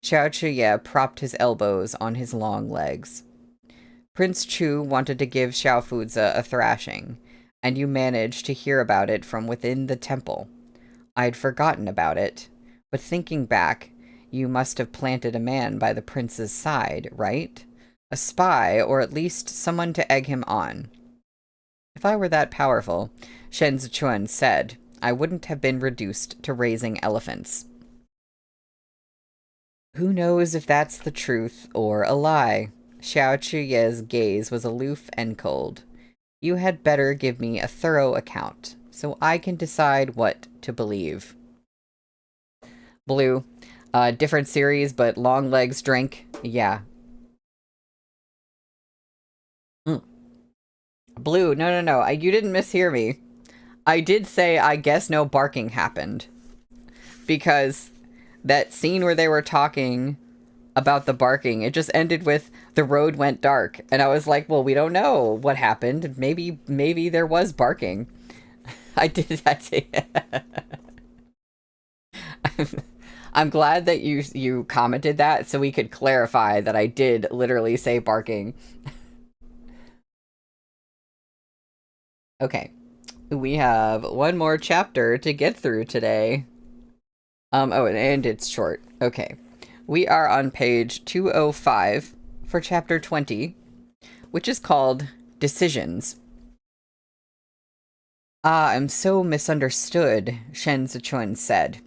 Xiao Chuye propped his elbows on his long legs. Prince Chu wanted to give Xiao Fuzi a thrashing, and you managed to hear about it from within the temple. I'd forgotten about it, but thinking back, you must have planted a man by the prince's side, right? A spy, or at least someone to egg him on. If I were that powerful, Shen Zichuan said, I wouldn't have been reduced to raising elephants. Who knows if that's the truth or a lie? Xiao Chuye's gaze was aloof and cold. You had better give me a thorough account, so I can decide what to believe. Blue. Different series, but long legs drink. Yeah. Blue, no. You didn't mishear me. I did say I guess no barking happened. Because that scene where they were talking about the barking, it just ended with the road went dark. And I was like, well, we don't know what happened. Maybe there was barking. I did say I'm glad that you commented that so we could clarify that I did literally say barking. Okay. We have one more chapter to get through today. Oh, and it's short. Okay. We are on page 205 for chapter 20, which is called Decisions. Ah, I'm so misunderstood, Shen Zichuan said.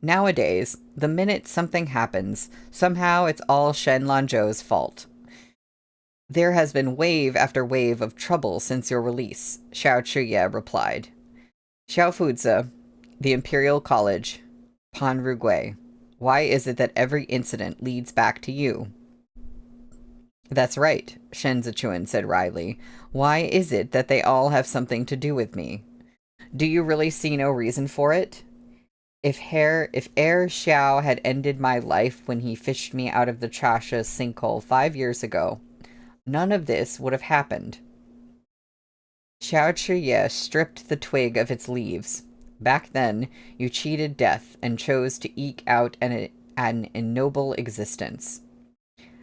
Nowadays, the minute something happens, somehow it's all Shen Lanzhou's fault. There has been wave after wave of trouble since your release, Xiao Chuye replied. Xiao Fuzi, the Imperial College, Pan Rugui. Why is it that every incident leads back to you? That's right, Shen Zichuan said wryly. Why is it that they all have something to do with me? Do you really see no reason for it? If Heir Xiao had ended my life when he fished me out of the Trasha sinkhole 5 years ago, none of this would have happened. Xiao Chuye stripped the twig of its leaves. Back then, you cheated death and chose to eke out an ignoble existence.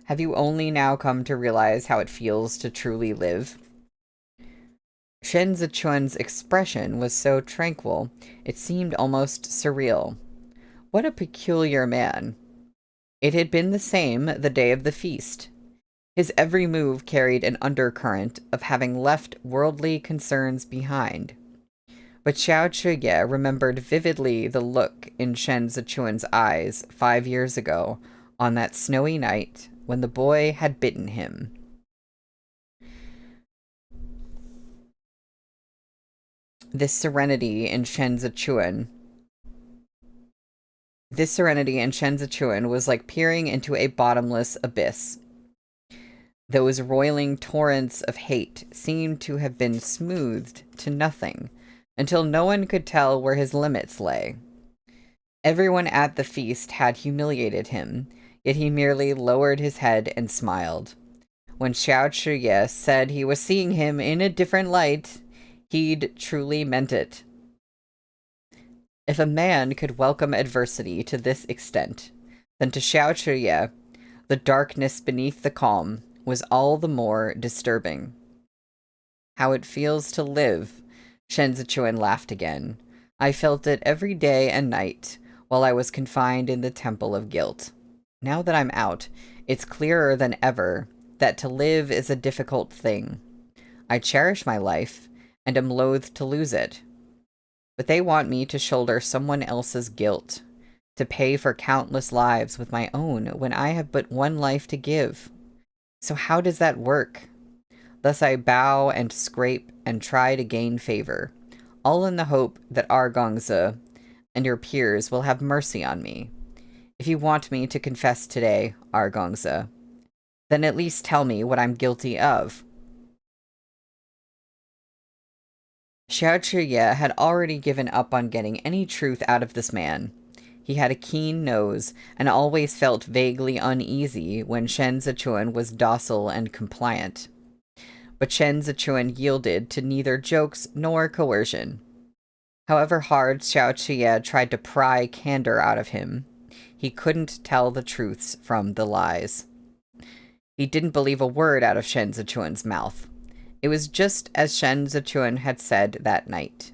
Have you only now come to realize how it feels to truly live? Shen Zichuan's expression was so tranquil, it seemed almost surreal. What a peculiar man. It had been the same the day of the feast. His every move carried an undercurrent of having left worldly concerns behind. But Xiao Chuye remembered vividly the look in Shen Zichuan's eyes 5 years ago on that snowy night when the boy had bitten him. This serenity in Shen Zichuan was like peering into a bottomless abyss. Those roiling torrents of hate seemed to have been smoothed to nothing, until no one could tell where his limits lay. Everyone at the feast had humiliated him, yet he merely lowered his head and smiled. When Xiao Chuye said he was seeing him in a different light, he'd truly meant it. If a man could welcome adversity to this extent, then to Xiao Chuye, the darkness beneath the calm was all the more disturbing. How it feels to live, Shen Zichuan laughed again. I felt it every day and night while I was confined in the Temple of Guilt. Now that I'm out, it's clearer than ever that to live is a difficult thing. I cherish my life, and am loath to lose it. But they want me to shoulder someone else's guilt, to pay for countless lives with my own when I have but one life to give. So how does that work? Thus I bow and scrape and try to gain favor, all in the hope that Argongze and your peers will have mercy on me. If you want me to confess today, Argongze, then at least tell me what I'm guilty of. Xiao Chuye had already given up on getting any truth out of this man. He had a keen nose, and always felt vaguely uneasy when Shen Zichuan was docile and compliant. But Shen Zichuan yielded to neither jokes nor coercion. However hard Xiao Chuye tried to pry candor out of him, he couldn't tell the truths from the lies. He didn't believe a word out of Shen Zichuan's mouth. It was just as Shen Zichuan had said that night.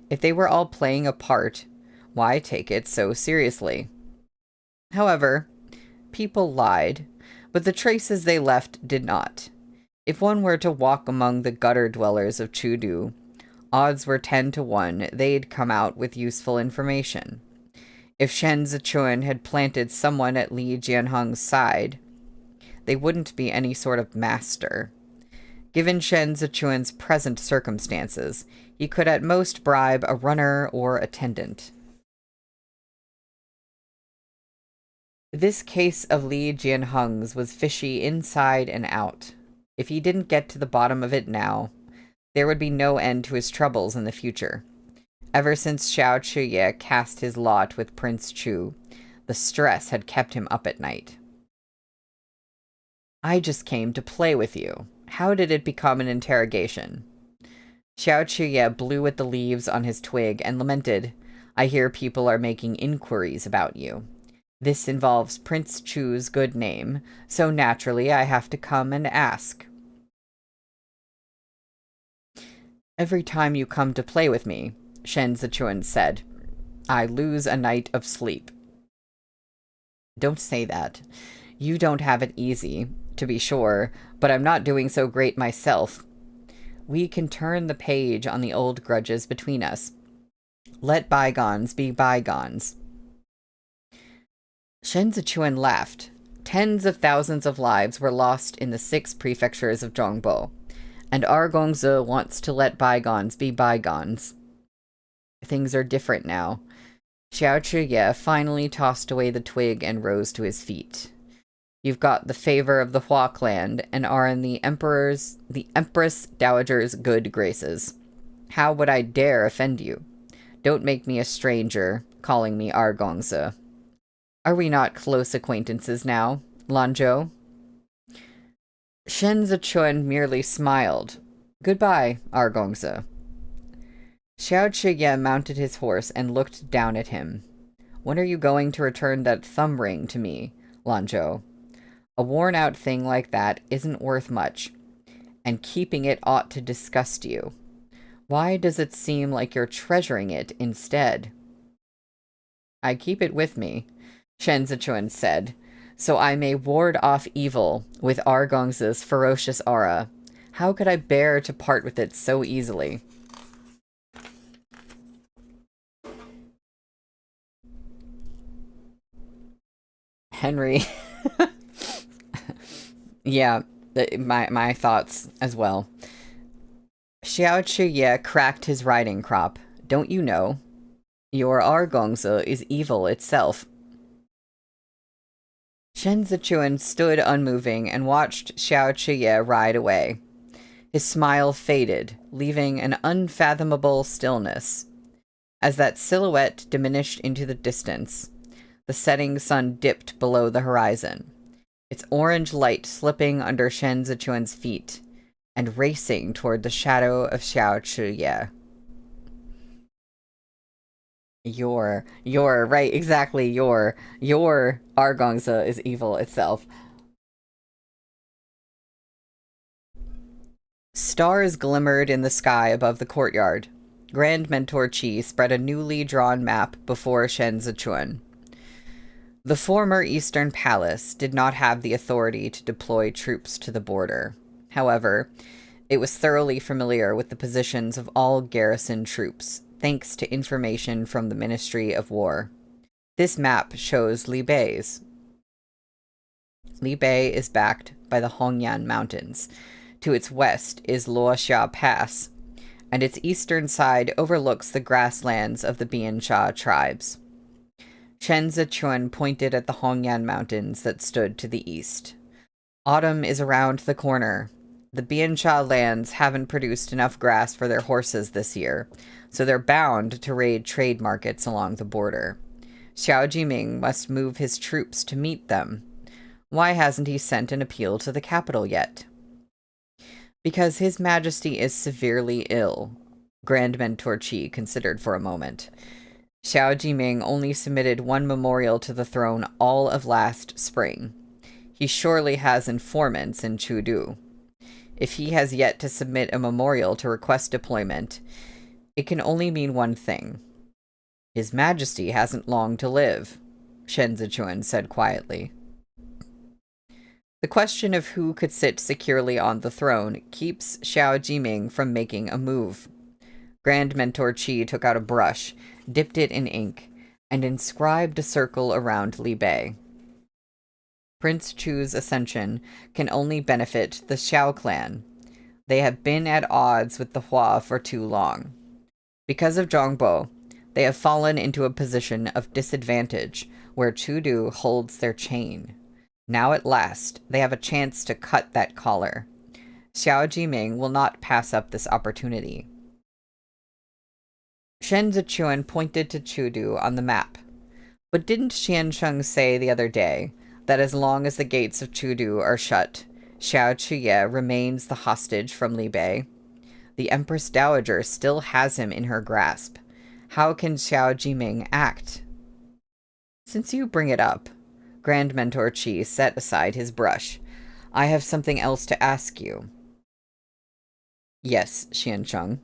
If they were all playing a part, why take it so seriously? However, people lied, but the traces they left did not. If one were to walk among the gutter dwellers of Chudu, odds were 10 to 1 they'd come out with useful information. If Shen Zichuan had planted someone at Li Jianheng's side, they wouldn't be any sort of master. Given Shen Zichuan's present circumstances, he could at most bribe a runner or attendant. This case of Li Jianheng's was fishy inside and out. If he didn't get to the bottom of it now, there would be no end to his troubles in the future. Ever since Xiao Chuye cast his lot with Prince Chu, the stress had kept him up at night. I just came to play with you. How did it become an interrogation? Xiao Chuye blew at the leaves on his twig and lamented, I hear people are making inquiries about you. This involves Prince Chu's good name, so naturally I have to come and ask. Every time you come to play with me, Shen Zichuan said, I lose a night of sleep. Don't say that. You don't have it easy, to be sure, but I'm not doing so great myself. We can turn the page on the old grudges between us. Let bygones be bygones. Shen Zichuan laughed. Tens of thousands of lives were lost in the 6 prefectures of Zhongbo, and Argongze wants to let bygones be bygones. Things are different now. Xiao Chuye finally tossed away the twig and rose to his feet. You've got the favor of the Hua clan and are in the Empress Dowager's good graces. How would I dare offend you? Don't make me a stranger, calling me Argongza. Are we not close acquaintances now, Lanzhou? Shen Zichuan merely smiled. Goodbye, Argongza. Xiao Chiye mounted his horse and looked down at him. When are you going to return that thumb ring to me, Lanzhou? A worn-out thing like that isn't worth much, and keeping it ought to disgust you. Why does it seem like you're treasuring it instead? I keep it with me, Shen Zichuan said, so I may ward off evil with Argongza's ferocious aura. How could I bear to part with it so easily? Henry. Yeah, my thoughts as well. Xiao Chiye cracked his riding crop. Don't you know? Your Argongza is evil itself. Shen Zichuan stood unmoving and watched Xiao Chiye ride away. His smile faded, leaving an unfathomable stillness. As that silhouette diminished into the distance, the setting sun dipped below the horizon, its orange light slipping under Shen Zichuan's feet and racing toward the shadow of Xiao Chiye. Your right, exactly, your Argongza is evil itself. Stars glimmered in the sky above the courtyard. Grand Mentor Qi spread a newly drawn map before Shen Zichuan. The former Eastern Palace did not have the authority to deploy troops to the border. However, it was thoroughly familiar with the positions of all garrison troops, thanks to information from the Ministry of War. This map shows Li Bei's. Li Bei is backed by the Hongyan Mountains. To its west is Luoxia Pass, and its eastern side overlooks the grasslands of the Biansha tribes. Shen Zichuan pointed at the Hongyan Mountains that stood to the east. Autumn is around the corner. The Biansha lands haven't produced enough grass for their horses this year, so they're bound to raid trade markets along the border. Xiao Jiming must move his troops to meet them. Why hasn't he sent an appeal to the capital yet? Because His Majesty is severely ill, Grand Mentor Qi considered for a moment. Xiao Jiming only submitted one memorial to the throne all of last spring. He surely has informants in Chudu. If he has yet to submit a memorial to request deployment, it can only mean one thing. His Majesty hasn't long to live, Shen Zichuan said quietly. The question of who could sit securely on the throne keeps Xiao Jiming from making a move. Grand Mentor Qi took out a brush, dipped it in ink, and inscribed a circle around Li Bei. Prince Chu's ascension can only benefit the Xiao clan. They have been at odds with the Hua for too long. Because of Zhongbo, they have fallen into a position of disadvantage where Chudu holds their chain. Now at last, they have a chance to cut that collar. Xiao Jiming will not pass up this opportunity. Shen Zichuan pointed to Chudu on the map. But didn't Xiansheng say the other day that as long as the gates of Chudu are shut, Xiao Chiye remains the hostage from Li Bei? The Empress Dowager still has him in her grasp. How can Xiao Jiming act? Since you bring it up, Grand Mentor Qi set aside his brush. I have something else to ask you. Yes, Xiansheng.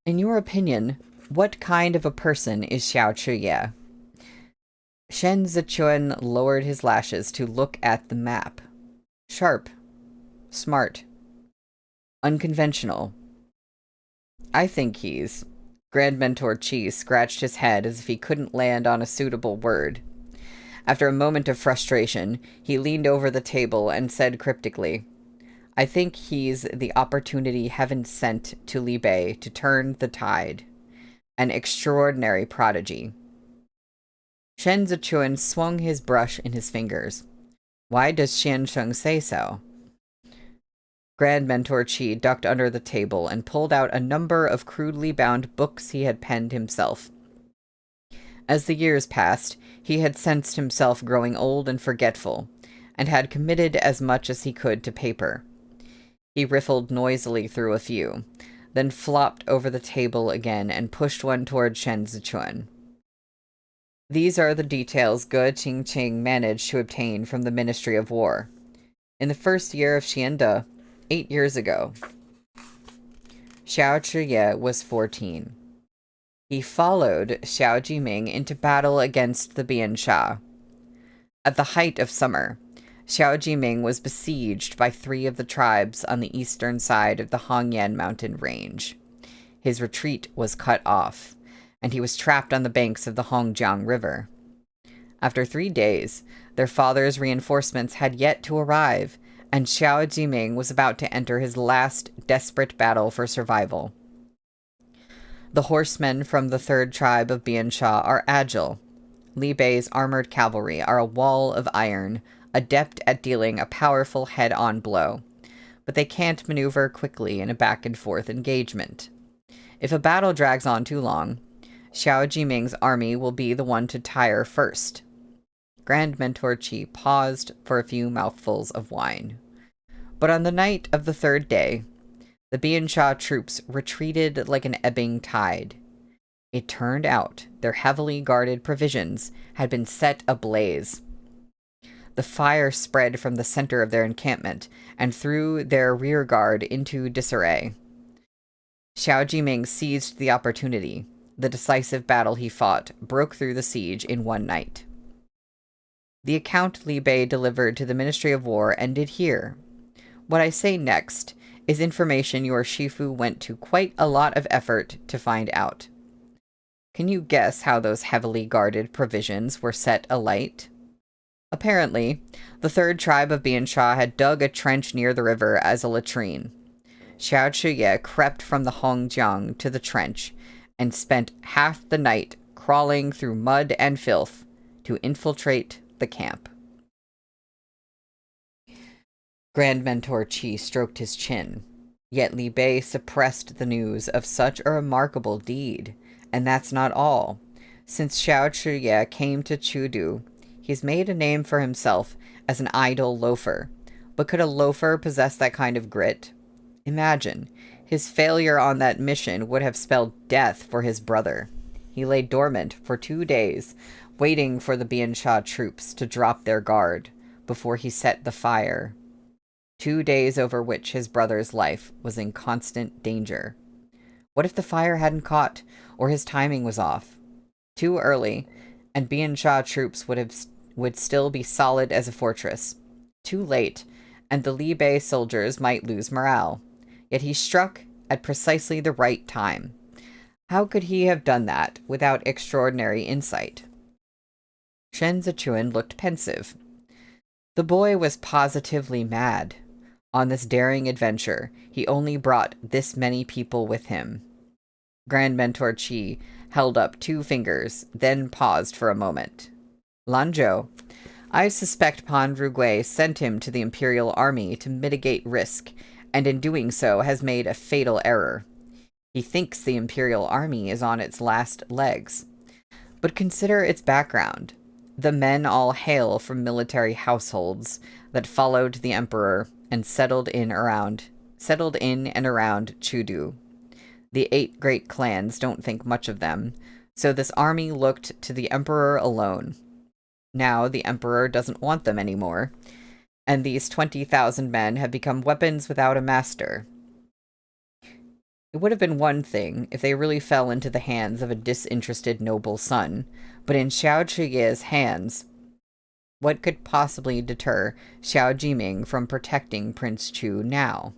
In your opinion, what kind of a person is Xiao Chiye? Shen Zichuan lowered his lashes to look at the map. Sharp. Smart. Unconventional. I think he's... Grand Mentor Qi scratched his head as if he couldn't land on a suitable word. After a moment of frustration, he leaned over the table and said cryptically, I think he's the opportunity heaven sent to Li Bei to turn the tide. An extraordinary prodigy. Shen Zichuan swung his brush in his fingers. Why does Xiansheng say so? Grand Mentor Qi ducked under the table and pulled out a number of crudely bound books he had penned himself. As the years passed, he had sensed himself growing old and forgetful, and had committed as much as he could to paper. He riffled noisily through a few, then flopped over the table again and pushed one toward Shen Zichuan. These are the details Ge Qingqing managed to obtain from the Ministry of War. In the first year of Xiande, 8 years ago, Xiao Zhiye was 14. He followed Xiao Jiming into battle against the Bian Sha. At the height of summer, Xiao Jiming was besieged by 3 of the tribes on the eastern side of the Hongyan mountain range. His retreat was cut off, and he was trapped on the banks of the Hongjiang River. After 3 days, their father's reinforcements had yet to arrive, and Xiao Jiming was about to enter his last desperate battle for survival. The horsemen from the 3rd tribe of Biansha are agile. Li Bei's armored cavalry are a wall of iron, adept at dealing a powerful head-on blow, but they can't maneuver quickly in a back-and-forth engagement. If a battle drags on too long, Xiao Jiming's army will be the one to tire first. Grand Mentor Qi paused for a few mouthfuls of wine. But on the night of the 3rd day, the Biansha troops retreated like an ebbing tide. It turned out their heavily guarded provisions had been set ablaze. The fire spread from the center of their encampment and threw their rear guard into disarray. Xiao Jiming seized the opportunity. The decisive battle he fought broke through the siege in one night. The account Li Bei delivered to the Ministry of War ended here. What I say next is information your Shifu went to quite a lot of effort to find out. Can you guess how those heavily guarded provisions were set alight? Apparently, the 3rd tribe of Biansha had dug a trench near the river as a latrine. Xiao Zhiye crept from the Hongjiang to the trench and spent half the night crawling through mud and filth to infiltrate the camp. Grand Mentor Qi stroked his chin, yet Li Bei suppressed the news of such a remarkable deed, and that's not all. Since Xiao Zhiye came to Chudu, he's made a name for himself as an idle loafer. But could a loafer possess that kind of grit? Imagine, his failure on that mission would have spelled death for his brother. He lay dormant for 2 days, waiting for the Biansha troops to drop their guard before he set the fire. 2 days over which his brother's life was in constant danger. What if the fire hadn't caught, or his timing was off? Too early, and Biansha troops would still be solid as a fortress. Too late, and the Li Bei soldiers might lose morale. Yet he struck at precisely the right time. How could he have done that without extraordinary insight? Shen Zichuan looked pensive. The boy was positively mad. On this daring adventure, he only brought this many people with him. Grand Mentor Qi held up 2 fingers, then paused for a moment. Lanzhou, I suspect Pan Rugui sent him to the Imperial Army to mitigate risk, and in doing so has made a fatal error. He thinks the Imperial Army is on its last legs. But consider its background. The men all hail from military households that followed the Emperor and settled in and around Chudu. The 8 great clans don't think much of them, so this army looked to the Emperor alone. Now the Emperor doesn't want them anymore, and these 20,000 men have become weapons without a master. It would have been one thing if they really fell into the hands of a disinterested noble son, but in Xiao Zhiye's hands, what could possibly deter Xiao Jiming from protecting Prince Chu now?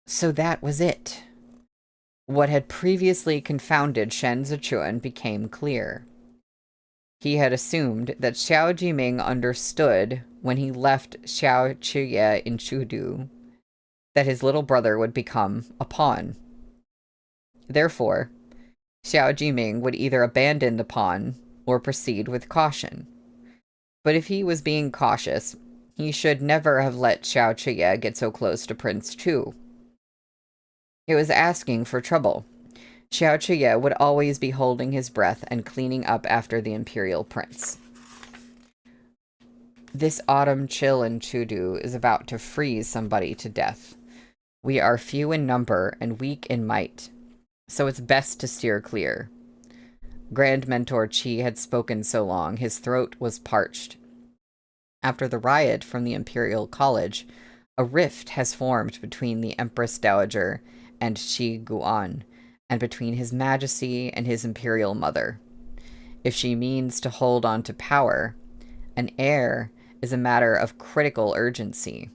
So that was it. What had previously confounded Shen Zichuan became clear. He had assumed that Xiao Jiming understood when he left Xiao Zhiye in Chudu that his little brother would become a pawn. Therefore, Xiao Jiming would either abandon the pawn or proceed with caution. But if he was being cautious, He should never have let Xiao Chiye get so close to Prince Chu. It was asking for trouble. Xiao Chiye would always be holding his breath and cleaning up after the imperial prince. This autumn chill in Chudu is about to freeze somebody to death. We are few in number and weak in might, so it's best to steer clear. Grand Mentor Qi had spoken so long, his throat was parched. After the riot from the Imperial College, a rift has formed between the Empress Dowager and Qi Guan, and between His Majesty and his Imperial Mother. If she means to hold on to power, an heir is a matter of critical urgency.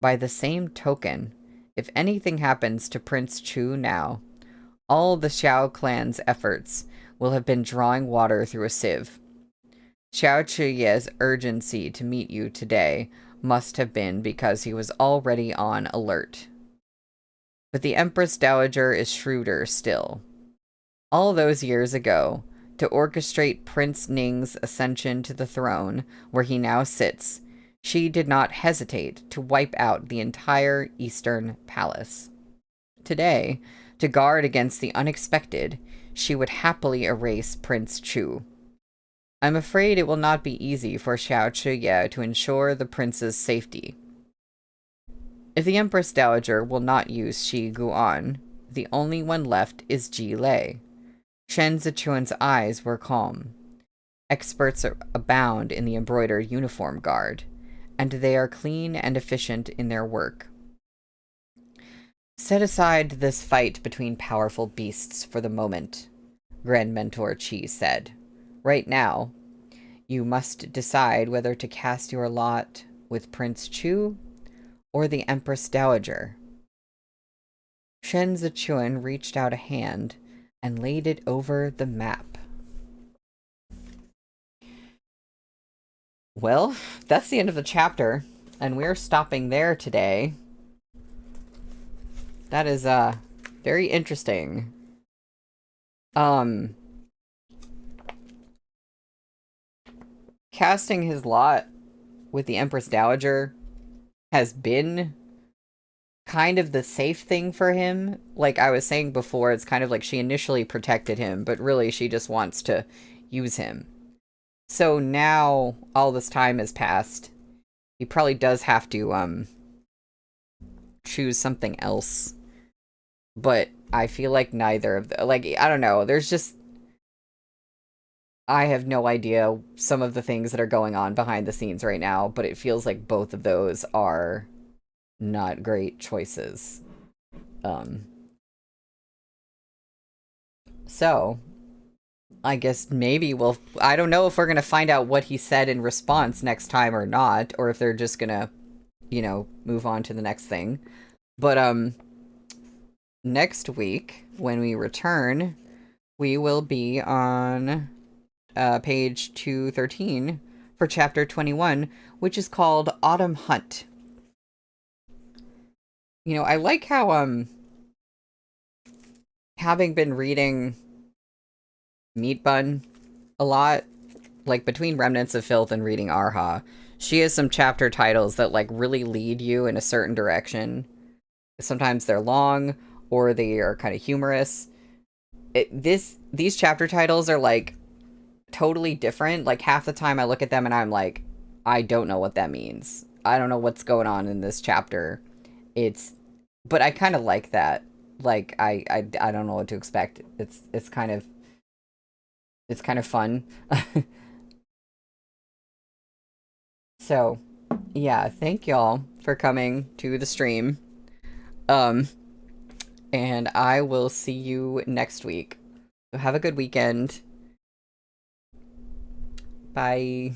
By the same token, if anything happens to Prince Chu now, all the Xiao clan's efforts will have been drawing water through a sieve. Xiao Chiye's urgency to meet you today must have been because he was already on alert. But the Empress Dowager is shrewder still. All those years ago, to orchestrate Prince Ning's ascension to the throne, where he now sits, she did not hesitate to wipe out the entire Eastern Palace. Today, to guard against the unexpected, she would happily erase Prince Chu. I'm afraid it will not be easy for Xiao Chiye to ensure the prince's safety. If the Empress Dowager will not use Shi Guan, the only one left is Ji Lei. Shen Zichuan's eyes were calm. Experts abound in the embroidered uniform guard, and they are clean and efficient in their work. Set aside this fight between powerful beasts for the moment, Grand Mentor Qi said. Right now, you must decide whether to cast your lot with Prince Chu or the Empress Dowager. Shen Zichuan reached out a hand and laid it over the map. Well, that's the end of the chapter, and we're stopping there today. That is, very interesting. Casting his lot with the Empress Dowager has been kind of the safe thing for him. Like I was saying before, it's kind of like she initially protected him, but really she just wants to use him. So now all this time has passed. He probably does have to, choose something else. But I feel like neither of the, like, I don't know, there's just, I have no idea some of the things that are going on behind the scenes right now, but it feels like both of those are not great choices. So, I guess maybe I don't know if we're gonna find out what he said in response next time or not, or if they're just gonna, you know, move on to the next thing. But, next week, when we return, we will be on page 213 for chapter 21, which is called Autumn Hunt. You know, I like how, having been reading Meat Bun a lot, like between Remnants of Filth and reading Arha, she has some chapter titles that like really lead you in a certain direction. Sometimes they're long, or they are kind of humorous. These chapter titles are like totally different. Like half the time I look at them and I'm like, I don't know what that means. I don't know what's going on in this chapter. But I kind of like that. Like I don't know what to expect. It's kind of fun. So, yeah, thank y'all for coming to the stream. And I will see you next week. So have a good weekend. Bye.